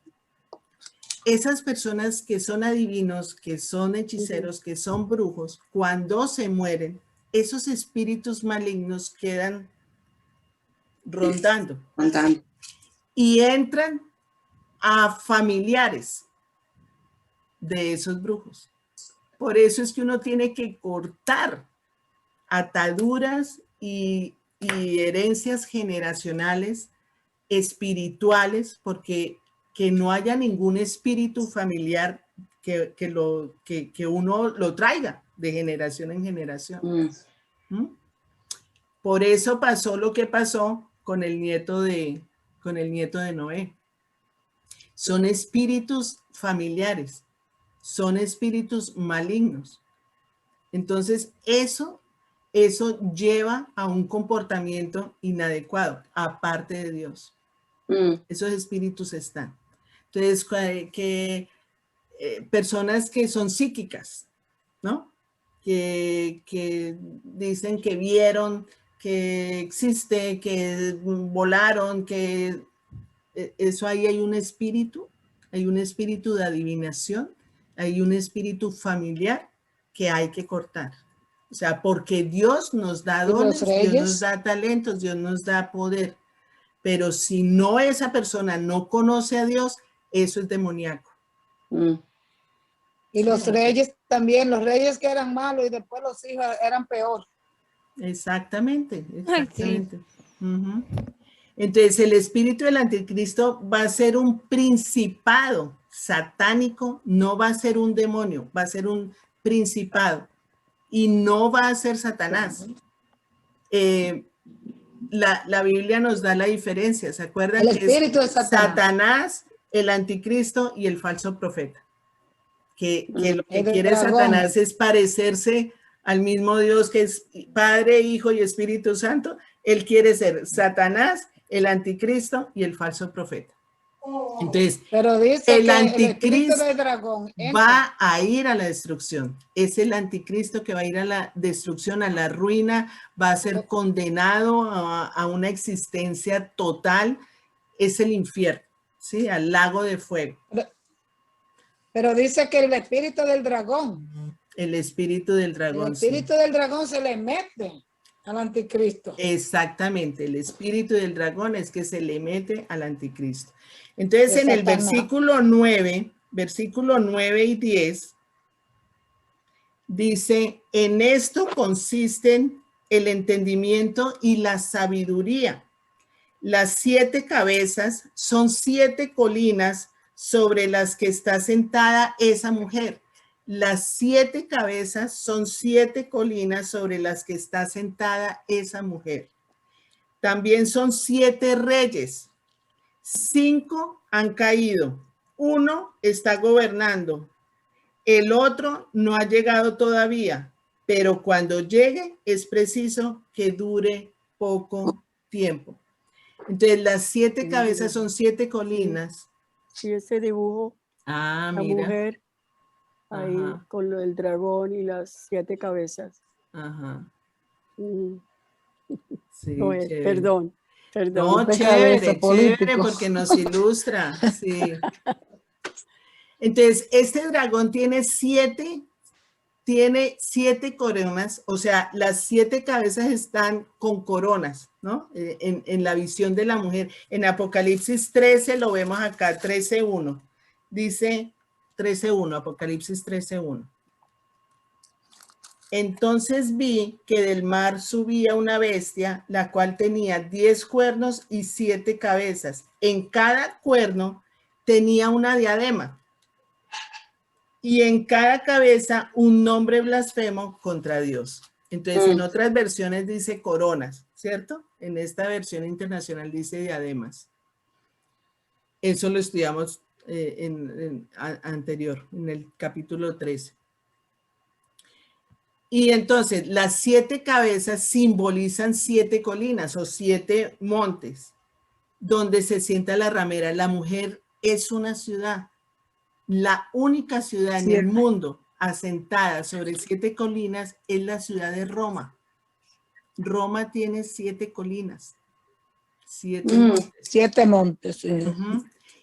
esas personas que son adivinos, que son hechiceros, que son brujos, cuando se mueren, esos espíritus malignos quedan rondando y entran a familiares de esos brujos. Por eso es que uno tiene que cortar ataduras y herencias generacionales espirituales, porque que no haya ningún espíritu familiar que uno lo traiga de generación en generación. Por eso pasó lo que pasó con el nieto de Noé. Son espíritus familiares, son espíritus malignos. Entonces, eso lleva a un comportamiento inadecuado, aparte de Dios. Esos espíritus están. Entonces, personas que son psíquicas, ¿no? Que dicen que vieron, que existe, que volaron, que eso ahí hay un espíritu de adivinación, hay un espíritu familiar que hay que cortar. O sea, porque Dios nos da dones, Dios nos da talentos, Dios nos da poder. Pero si no, esa persona no conoce a Dios, eso es demoníaco. Y los reyes también, los reyes que eran malos y después los hijos eran peor. Exactamente, exactamente. Sí. Entonces, el espíritu del anticristo va a ser un principado satánico, no va a ser un demonio, va a ser un principado y no va a ser Satanás. La Biblia nos da la diferencia, ¿se acuerdan? El espíritu es Satanás, el anticristo y el falso profeta. Que lo que quiere dragón. Satanás es parecerse al mismo Dios que es Padre, Hijo y Espíritu Santo. Él quiere ser Satanás, el anticristo y el falso profeta. Entonces, pero dice el que anticristo el del dragón va a ir a la destrucción. Es el anticristo que va a ir a la destrucción, a la ruina, va a ser condenado a una existencia total. Es el infierno, ¿sí? Al lago de fuego. Pero dice que el espíritu del dragón. El espíritu del dragón. El espíritu del dragón se le mete al anticristo. Exactamente, el espíritu del dragón es que se le mete al anticristo. Entonces, en el versículo 9 y 10, dice, en esto consisten el entendimiento y la sabiduría. Las 7 cabezas son 7 colinas sobre las que está sentada esa mujer. Las 7 cabezas son 7 colinas sobre las que está sentada esa mujer. También son 7 reyes. 5 han caído. 1 está gobernando. El otro no ha llegado todavía, pero cuando llegue es preciso que dure poco tiempo. Entonces, las 7 cabezas son 7 colinas. Sí, ese dibujo. Ah, la mira. Mujer ahí con lo del dragón y las 7 cabezas. Ajá. Sí, no es, perdón. No, chévere, porque nos ilustra. Sí. Entonces, este dragón tiene 7 coronas, o sea, las 7 cabezas están con coronas, ¿no? En la visión de la mujer. En Apocalipsis 13, lo vemos acá, 13:1. Dice 13:1, Apocalipsis 13:1. Entonces vi que del mar subía una bestia, la cual tenía 10 cuernos y 7 cabezas. En cada cuerno tenía una diadema. Y en cada cabeza un nombre blasfemo contra Dios. Entonces, en otras versiones dice coronas, ¿cierto? En esta versión internacional dice diademas. Eso lo estudiamos anterior, en el capítulo 13. Y entonces, las 7 cabezas simbolizan 7 colinas o 7 montes, donde se sienta la ramera. La mujer es una ciudad. La única ciudad en el mundo asentada sobre 7 colinas es la ciudad de Roma. Roma tiene 7 colinas. 7 montes. 7 montes, sí.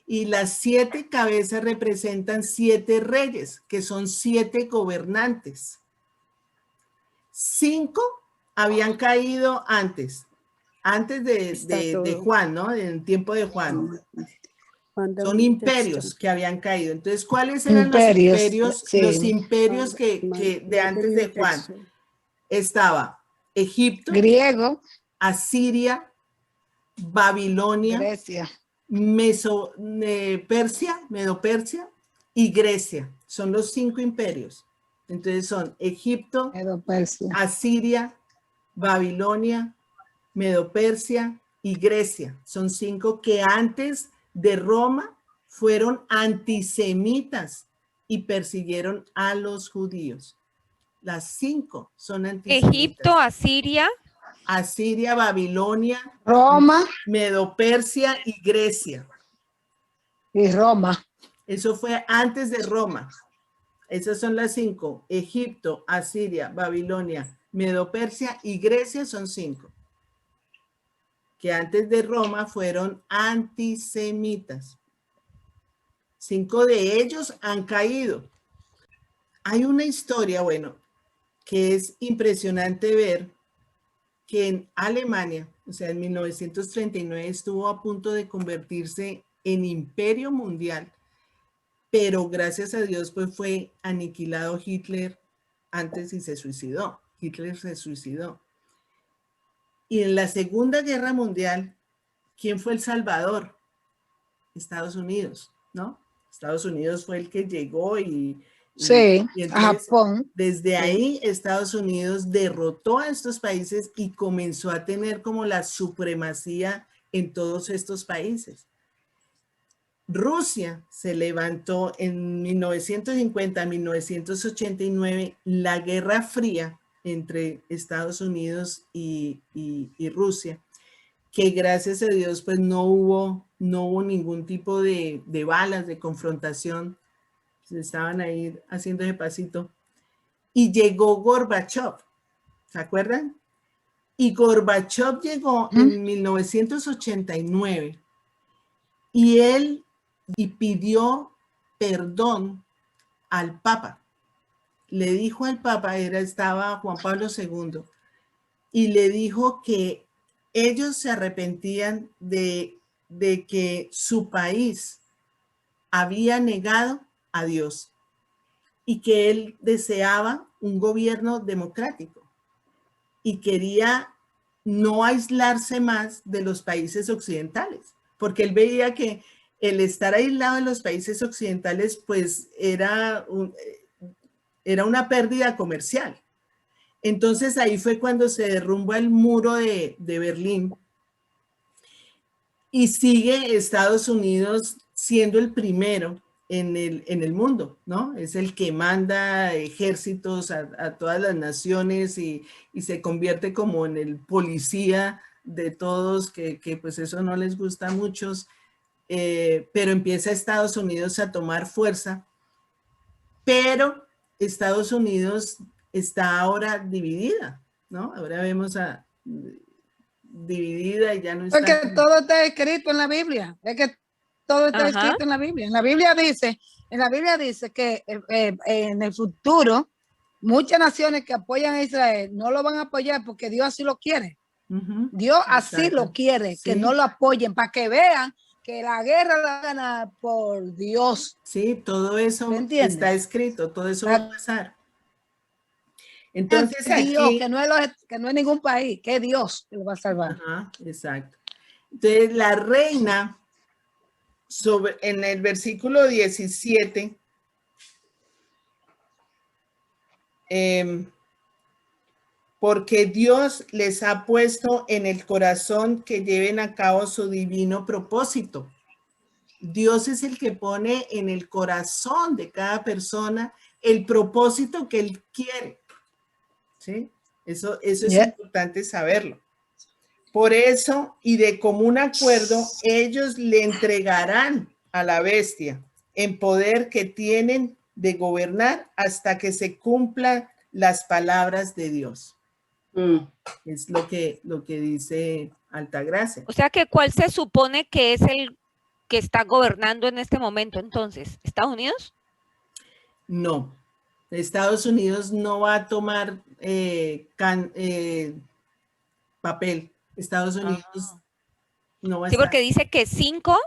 Y las 7 cabezas representan 7 reyes, que son 7 gobernantes. 5 habían caído antes de Juan, ¿no? En el tiempo de Juan. Son imperios que habían caído. Entonces, ¿cuáles eran los imperios? Sí. Los imperios que de antes de Juan. Estaba Egipto, griego, Asiria, Babilonia, Grecia, Medopersia y Grecia. Son los 5 imperios. Entonces son Egipto, Medopersia, Asiria, Babilonia, Medopersia y Grecia. Son 5 que antes de Roma fueron antisemitas y persiguieron a los judíos. Las 5 son antisemitas. Egipto, Asiria, Babilonia, Roma, Medopersia y Grecia. Y Roma. Eso fue antes de Roma. Esas son las 5. Egipto, Asiria, Babilonia, Medopersia y Grecia son 5. Que antes de Roma fueron antisemitas. 5 de ellos han caído. Hay una historia, bueno, que es impresionante ver que en Alemania, o sea, en 1939 estuvo a punto de convertirse en imperio mundial, pero gracias a Dios pues fue aniquilado Hitler antes y se suicidó. Hitler se suicidó. Y en la Segunda Guerra Mundial, ¿quién fue el salvador? Estados Unidos, ¿no? Estados Unidos fue el que llegó y entonces, Japón. Desde ahí Estados Unidos derrotó a estos países y comenzó a tener como la supremacía en todos estos países. Rusia se levantó en 1950-1989, la Guerra Fría entre Estados Unidos y Rusia, que gracias a Dios pues no hubo ningún tipo de balas, de confrontación. Se estaban ahí haciendo ese pasito. Y llegó Gorbachev, ¿se acuerdan? Y Gorbachev llegó en 1989 y él pidió perdón al Papa. Le dijo al Papa, estaba Juan Pablo II, y le dijo que ellos se arrepentían de que su país había negado a Dios y que él deseaba un gobierno democrático y quería no aislarse más de los países occidentales, porque él veía que el estar aislado de los países occidentales pues era una pérdida comercial. Entonces ahí fue cuando se derrumba el muro de Berlín y sigue Estados Unidos siendo el primero en el mundo, ¿no? Es el que manda ejércitos a todas las naciones y se convierte como en el policía de todos, que pues eso no les gusta a muchos, pero empieza Estados Unidos a tomar fuerza, pero Estados Unidos está ahora dividida, ¿no? Ahora vemos dividida y ya no está. Porque todo está escrito en la Biblia, es que todo está escrito en la Biblia. En la Biblia dice que en el futuro muchas naciones que apoyan a Israel no lo van a apoyar porque Dios así lo quiere. Dios así lo quiere, que no lo apoyen, para que vean que la guerra la gana por Dios. Sí, todo eso está escrito, todo eso va a pasar. Entonces Dios, aquí, que no es ningún país, que es Dios que lo va a salvar. Ajá, exacto. Entonces la reina, en el versículo 17, porque Dios les ha puesto en el corazón que lleven a cabo su divino propósito. Dios es el que pone en el corazón de cada persona el propósito que Él quiere. ¿Sí? Eso es importante saberlo. Por eso, y de común acuerdo, ellos le entregarán a la bestia en poder que tienen de gobernar hasta que se cumplan las palabras de Dios. Es lo que dice Altagracia. O sea que ¿cuál se supone que es el que está gobernando en este momento entonces? ¿Estados Unidos? No, Estados Unidos no va a tomar papel. Estados Unidos no va a sí, estar. porque dice que 5,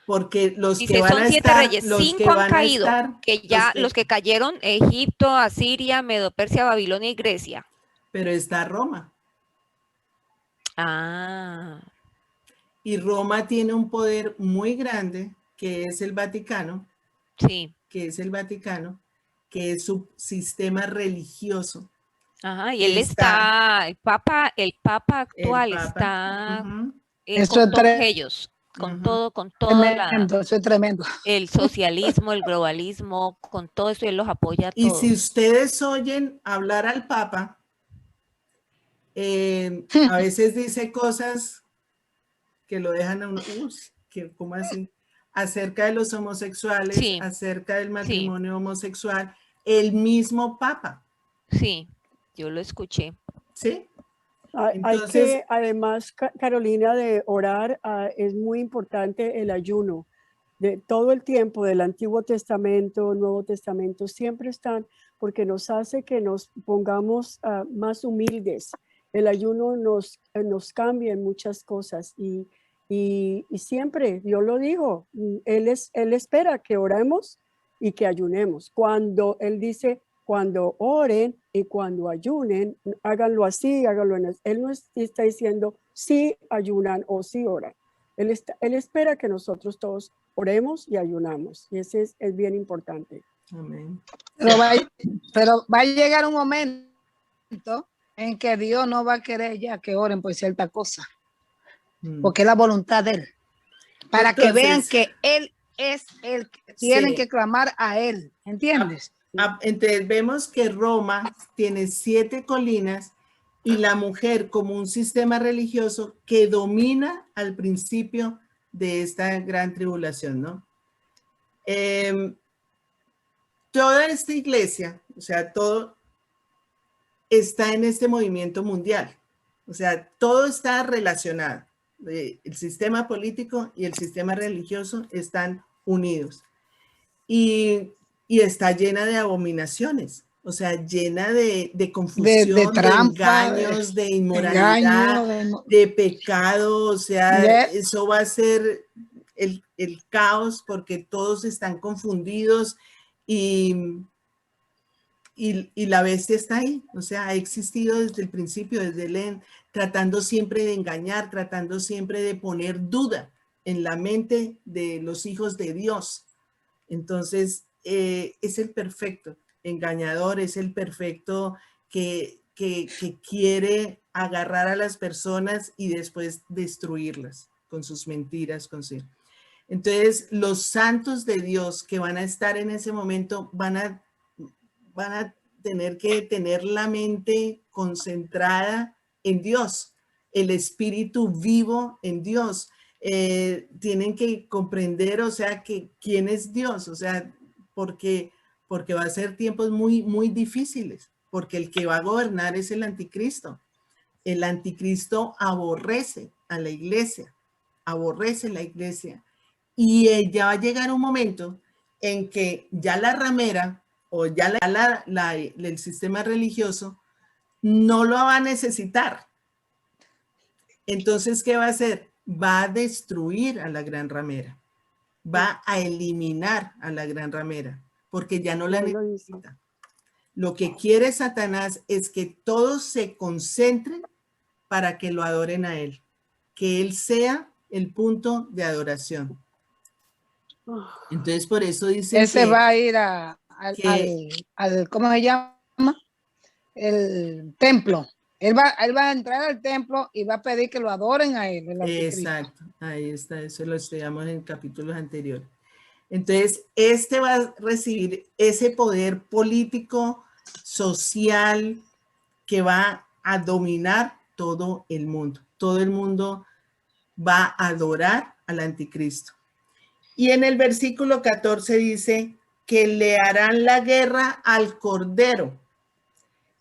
porque los dice, que van son a 7 estar, reyes, los 5 que han van caído, a estar, que ya los que cayeron, Egipto, Asiria, Medo-Persia, Babilonia y Grecia. Pero está Roma. Ah. Y Roma tiene un poder muy grande, que es el Vaticano. Sí. Que es el Vaticano, que es su sistema religioso. Ajá, y él está, el Papa actual está con todos ellos, con todo tremendo, eso es tremendo. El socialismo, el globalismo, con todo eso él los apoya a todos. Y si ustedes oyen hablar al Papa, a veces dice cosas que lo dejan a uno, ¿cómo así? Acerca de los homosexuales, sí, acerca del matrimonio homosexual, el mismo Papa. Sí, yo lo escuché. Sí. Entonces, hay que, además, Carolina, de orar, es muy importante el ayuno. De todo el tiempo del Antiguo Testamento, Nuevo Testamento, siempre están, porque nos hace que nos pongamos más humildes. El ayuno nos cambia en muchas cosas y siempre, Dios lo dijo, Él espera que oremos y que ayunemos. Cuando Él dice, cuando oren y cuando ayunen, háganlo así, háganlo en así. Él no está diciendo sí ayunan o sí oran. Él espera que nosotros todos oremos y ayunamos. Y ese es bien importante. Amén. Pero va a llegar un momento en que Dios no va a querer ya que oren por cierta cosa. Porque es la voluntad de Él. Para entonces, que vean que Él es el que tienen que clamar a Él. ¿Entiendes? Entonces vemos que Roma tiene 7 colinas y la mujer como un sistema religioso que domina al principio de esta gran tribulación, ¿no? Toda esta iglesia, o sea, todo está en este movimiento mundial. O sea, todo está relacionado. El sistema político y el sistema religioso están unidos. Y está llena de abominaciones, o sea, llena de confusión, de trampa, de engaños, de inmoralidad, de pecado, o sea, eso va a ser el caos porque todos están confundidos y la bestia está ahí, o sea, ha existido desde el principio, desde el Edén, tratando siempre de engañar, tratando siempre de poner duda en la mente de los hijos de Dios. Entonces, es el perfecto engañador, es el perfecto que quiere agarrar a las personas y después destruirlas con sus mentiras. Entonces, los santos de Dios que van a estar en ese momento van a tener que tener la mente concentrada en Dios, el espíritu vivo en Dios. Tienen que comprender, o sea, que quién es Dios, o sea, porque va a ser tiempos muy, muy difíciles, porque el que va a gobernar es el anticristo. El anticristo aborrece a la iglesia, aborrece la iglesia. Y ya va a llegar un momento en que ya la ramera o ya el sistema religioso no lo va a necesitar. Entonces, ¿qué va a hacer? Va a destruir a la gran ramera, va a eliminar a la gran ramera, porque ya no la necesita. Lo que quiere Satanás es que todos se concentren para que lo adoren a él, que él sea el punto de adoración. Entonces, por eso dice ese va a ir al ¿cómo se llama? El templo. Él va a entrar al templo y va a pedir que lo adoren a él. Exacto, ahí está, eso lo estudiamos en capítulos anteriores. Entonces, este va a recibir ese poder político, social, que va a dominar todo el mundo. Todo el mundo va a adorar al anticristo. Y en el versículo 14 dice que le harán la guerra al Cordero,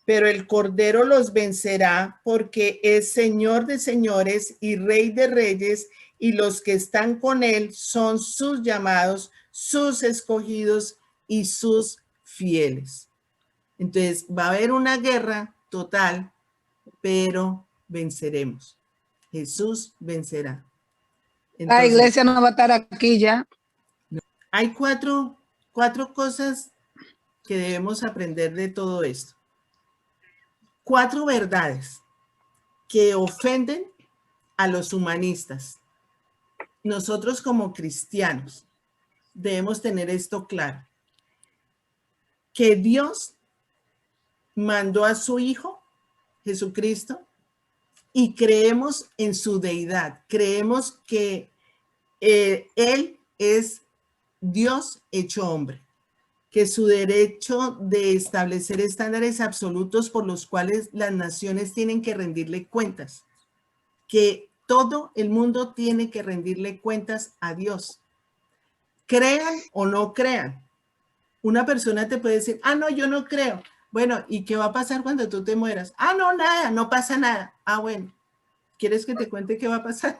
pero el Cordero los vencerá porque es Señor de señores y Rey de reyes, y los que están con él son sus llamados, sus escogidos y sus fieles. Entonces va a haber una guerra total, pero venceremos. Jesús vencerá. Entonces, la iglesia no va a estar aquí ya. Hay cuatro cosas que debemos aprender de todo esto. 4 verdades que ofenden a los humanistas. Nosotros como cristianos debemos tener esto claro. Que Dios mandó a su Hijo, Jesucristo, y creemos en su deidad. Creemos que Él es Dios hecho hombre, que su derecho de establecer estándares absolutos por los cuales las naciones tienen que rendirle cuentas, que todo el mundo tiene que rendirle cuentas a Dios. Crean o no crean. Una persona te puede decir, no, yo no creo. Bueno, ¿y qué va a pasar cuando tú te mueras? No, nada, no pasa nada. Bueno, ¿quieres que te cuente qué va a pasar?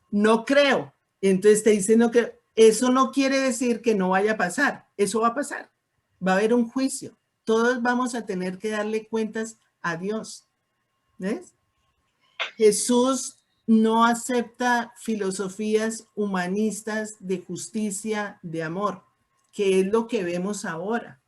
No creo. Entonces te dicen no creo. Eso no quiere decir que no vaya a pasar. Eso va a pasar. Va a haber un juicio. Todos vamos a tener que darle cuentas a Dios. ¿Ves? Jesús no acepta filosofías humanistas de justicia, de amor, que es lo que vemos ahora.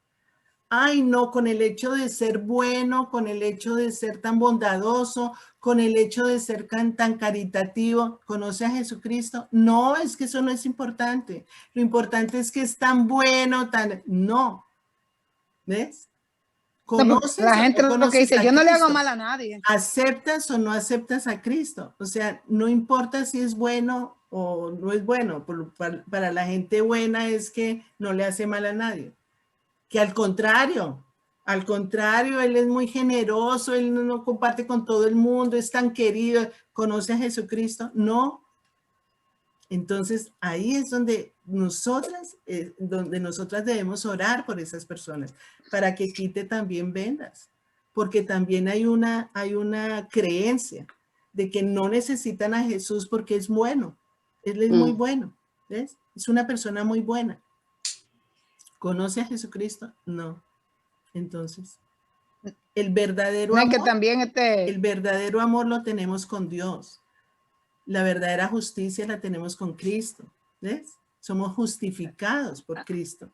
No, con el hecho de ser bueno, con el hecho de ser tan bondadoso, con el hecho de ser tan caritativo, ¿conoce a Jesucristo? No, es que eso no es importante. Lo importante es que es tan bueno, no. ¿Ves? ¿Conoces la gente o no lo que dice, yo no le hago mal a nadie. ¿Aceptas o no aceptas a Cristo? O sea, no importa si es bueno o no es bueno. Para la gente buena es que no le hace mal a nadie. Que al contrario, Él es muy generoso, Él no comparte con todo el mundo, es tan querido. ¿Conoce a Jesucristo? No. Entonces, ahí es donde nosotras debemos orar por esas personas, para que quite también vendas, porque también hay una creencia de que no necesitan a Jesús porque es bueno. Él es muy bueno, ¿ves? Es una persona muy buena. ¿Conoce a Jesucristo? No. Entonces, el verdadero amor, que también el verdadero amor lo tenemos con Dios. La verdadera justicia la tenemos con Cristo. ¿Ves? Somos justificados por Cristo.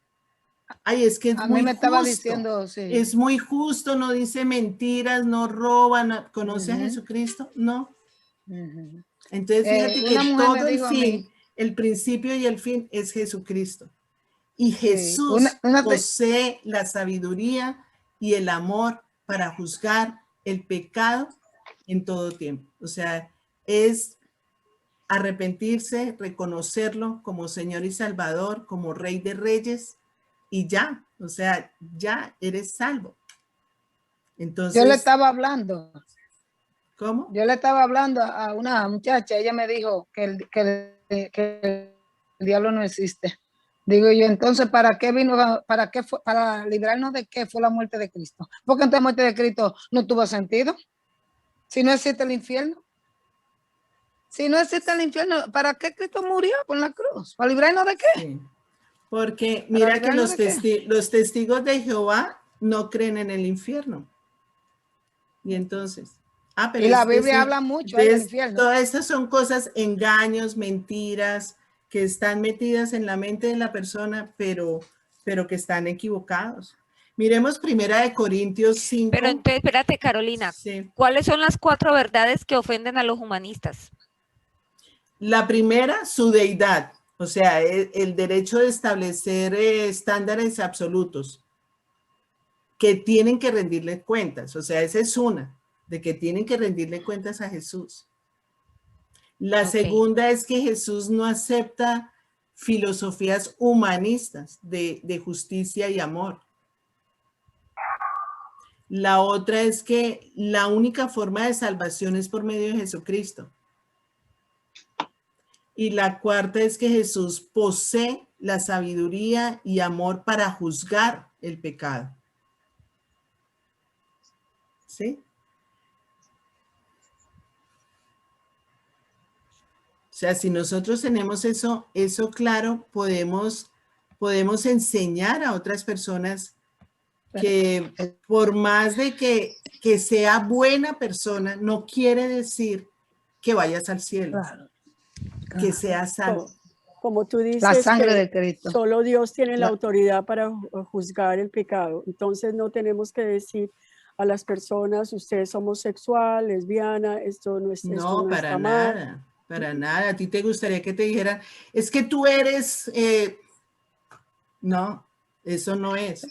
Es que es a muy mí me justo. Estaba diciendo, sí. Es muy justo, no dice mentiras, no roba. ¿Conoce a Jesucristo? No. Entonces, fíjate que todo el fin, el principio y el fin es Jesucristo. Y Jesús posee la sabiduría y el amor para juzgar el pecado en todo tiempo. O sea, es arrepentirse, reconocerlo como Señor y Salvador, como Rey de Reyes, y ya, o sea, ya eres salvo. Entonces, yo le estaba hablando. ¿Cómo? Yo le estaba hablando a una muchacha, ella me dijo que el diablo no existe. Digo yo, entonces, ¿para qué vino? ¿Para qué fue? ¿Para librarnos de qué fue la muerte de Cristo? Porque entonces la muerte de Cristo no tuvo sentido. Si no existe el infierno. Si no existe el infierno, ¿para qué Cristo murió por la cruz? ¿Para librarnos de qué? Sí. Porque mira que los testigos de Jehová no creen en el infierno. Y entonces... pero y la Biblia habla mucho del infierno. Todas estas son cosas, engaños, mentiras, que están metidas en la mente de la persona, pero que están equivocados. Miremos 1 Corintios 5. Pero entonces, espérate, Carolina, sí. ¿Cuáles son las 4 verdades que ofenden a los humanistas? La primera, su deidad, o sea, el derecho de establecer estándares absolutos que tienen que rendirle cuentas, o sea, esa es una, de que tienen que rendirle cuentas a Jesús. La segunda es que Jesús no acepta filosofías humanistas de justicia y amor. La otra es que la única forma de salvación es por medio de Jesucristo. Y la cuarta es que Jesús posee la sabiduría y amor para juzgar el pecado. ¿Sí? O sea, si nosotros tenemos eso claro, podemos enseñar a otras personas que por más de que sea buena persona, no quiere decir que vayas al cielo, que seas salvo. Como tú dices, la sangre de Cristo. Solo Dios tiene la autoridad para juzgar el pecado. Entonces no tenemos que decir a las personas, usted es homosexual, lesbiana, esto no para nada. Para nada. A ti te gustaría que te dijeran, es que tú eres... No, eso no es.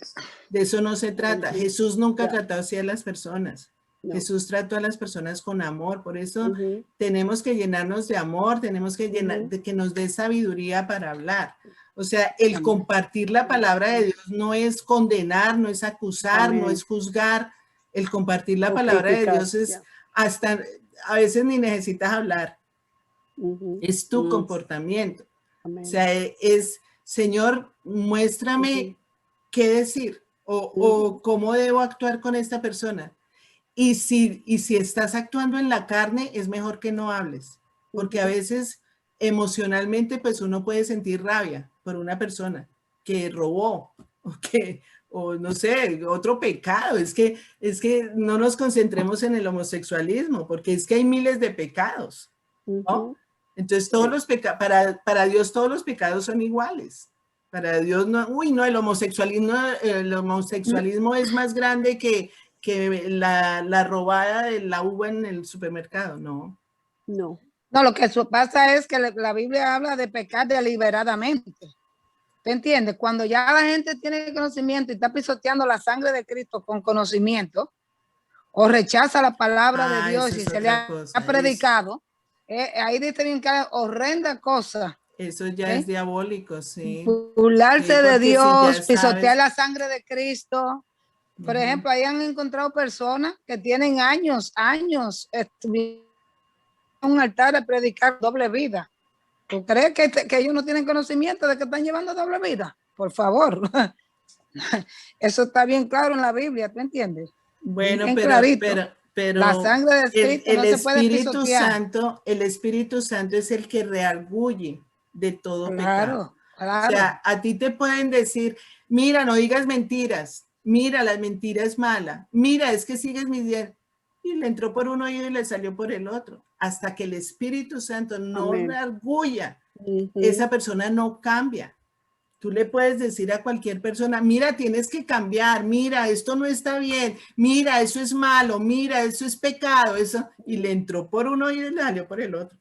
De eso no se trata. Jesús nunca trató así a las personas. No. Jesús trató a las personas con amor. Por eso tenemos que llenarnos de amor, tenemos que llenar, de que nos dé sabiduría para hablar. O sea, el compartir la palabra de Dios no es condenar, no es acusar, no es juzgar. El compartir la palabra de Dios es hasta, a veces ni necesitas hablar. Es tu comportamiento. O sea, es, Señor, muéstrame qué decir o cómo debo actuar con esta persona. Y si estás actuando en la carne, es mejor que no hables, porque a veces emocionalmente pues uno puede sentir rabia por una persona que robó o no sé, otro pecado. Es que no nos concentremos en el homosexualismo, porque es que hay miles de pecados, ¿no? Entonces todos los pecados, para Dios todos los pecados son iguales. Para Dios no, el homosexualismo es más grande que la robada de la uva en el supermercado, no. No, lo que pasa es que la Biblia habla de pecar deliberadamente. ¿Te entiendes? Cuando ya la gente tiene conocimiento y está pisoteando la sangre de Cristo con conocimiento, o rechaza la palabra de Dios y se le ha predicado, ahí dice bien que horrenda cosa. Eso ya es diabólico, sí. Burlarse de Dios, pisotear la sangre de Cristo. Por ejemplo, ahí han encontrado personas que tienen años, un altar a predicar doble vida. ¿Tú crees que ellos no tienen conocimiento de que están llevando doble vida? Por favor. Eso está bien claro en la Biblia, ¿tú entiendes? Bueno, pero la sangre de Cristo no se puede pisotear. El Espíritu Santo es el que reargulle de todo pecado. Claro. O sea, a ti te pueden decir, mira, no digas mentiras, mira, la mentira es mala, mira, es que sigues midiendo. Y le entró por un oído y le salió por el otro. Hasta que el Espíritu Santo no reargulla, esa persona no cambia. Tú le puedes decir a cualquier persona, mira, tienes que cambiar, mira, esto no está bien, mira, eso es malo, mira, eso es pecado, eso. Y le entró por un oído y le salió por el otro.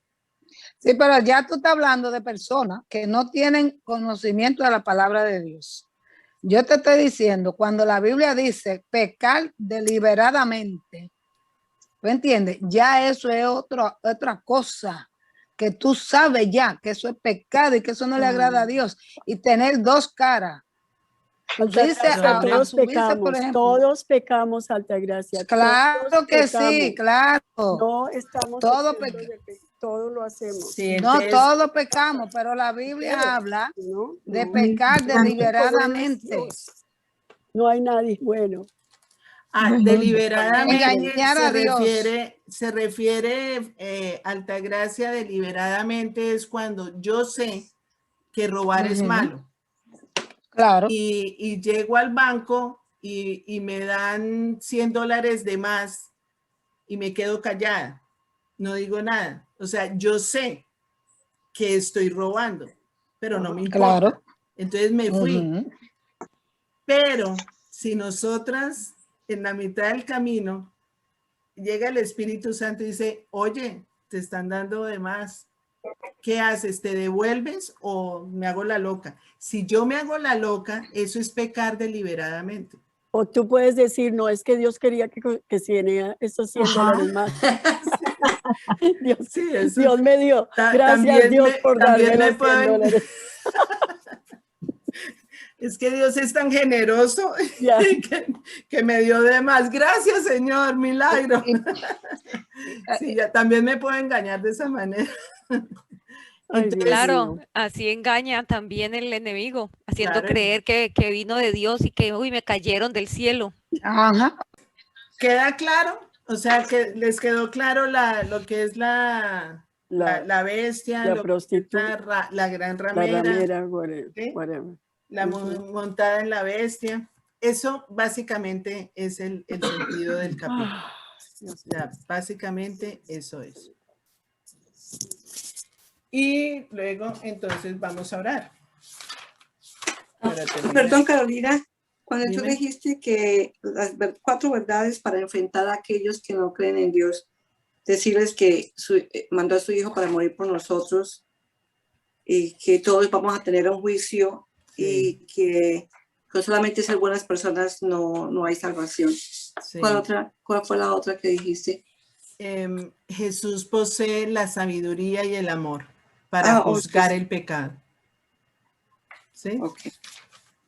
Sí, pero ya tú estás hablando de personas que no tienen conocimiento de la palabra de Dios. Yo te estoy diciendo, cuando la Biblia dice pecar deliberadamente, ¿tú entiendes? Ya eso es otra cosa, que tú sabes ya que eso es pecado y que eso no le agrada a Dios. Y tener dos caras. Todos pecamos, Altagracia. Claro que sí, claro. No estamos... Todo lo hacemos. Sí, entonces, no todos pecamos, pero la Biblia habla de pecar deliberadamente. No hay nadie bueno. Deliberadamente se refiere Altagracia, deliberadamente es cuando yo sé que robar es malo. Claro. Y llego al banco y me dan $100 de más y me quedo callada. No digo nada. O sea, yo sé que estoy robando, pero no me importa. Claro. Entonces me fui. Pero si nosotras en la mitad del camino llega el Espíritu Santo y dice, oye, te están dando de más. ¿Qué haces? ¿Te devuelves o me hago la loca? Si yo me hago la loca, eso es pecar deliberadamente. O tú puedes decir, no, es que Dios quería que tenía esos $100 más. Dios me dio. Gracias Dios por darme los $100. Es que Dios es tan generoso que me dio de más. Gracias, Señor, milagro. Sí, también me puedo engañar de esa manera. Ay, Dios Claro, mío. así engaña también el enemigo, haciendo Claro. creer que vino de Dios y que, uy, me cayeron del cielo. Ajá. ¿Queda claro? O sea, que les quedó claro lo que es la bestia, La lo que es prostituta, la gran la ramera, ramera, whatever. ¿sí? Whatever. La montada en la bestia. Eso básicamente es el sentido del capítulo. Ah, Dios O sea, mío. básicamente eso es. Y luego, entonces, vamos a orar. Para terminar. Perdón, Carolina, cuando tú Dime. dijiste que las 4 verdades para enfrentar a aquellos que no creen en Dios, decirles que mandó a su hijo para morir por nosotros y que todos vamos a tener un juicio Sí. y que con solamente ser buenas personas no hay salvación. Sí. ¿Cuál fue la otra que dijiste? Jesús posee la sabiduría y el amor para juzgar el pecado. ¿Sí? Okay.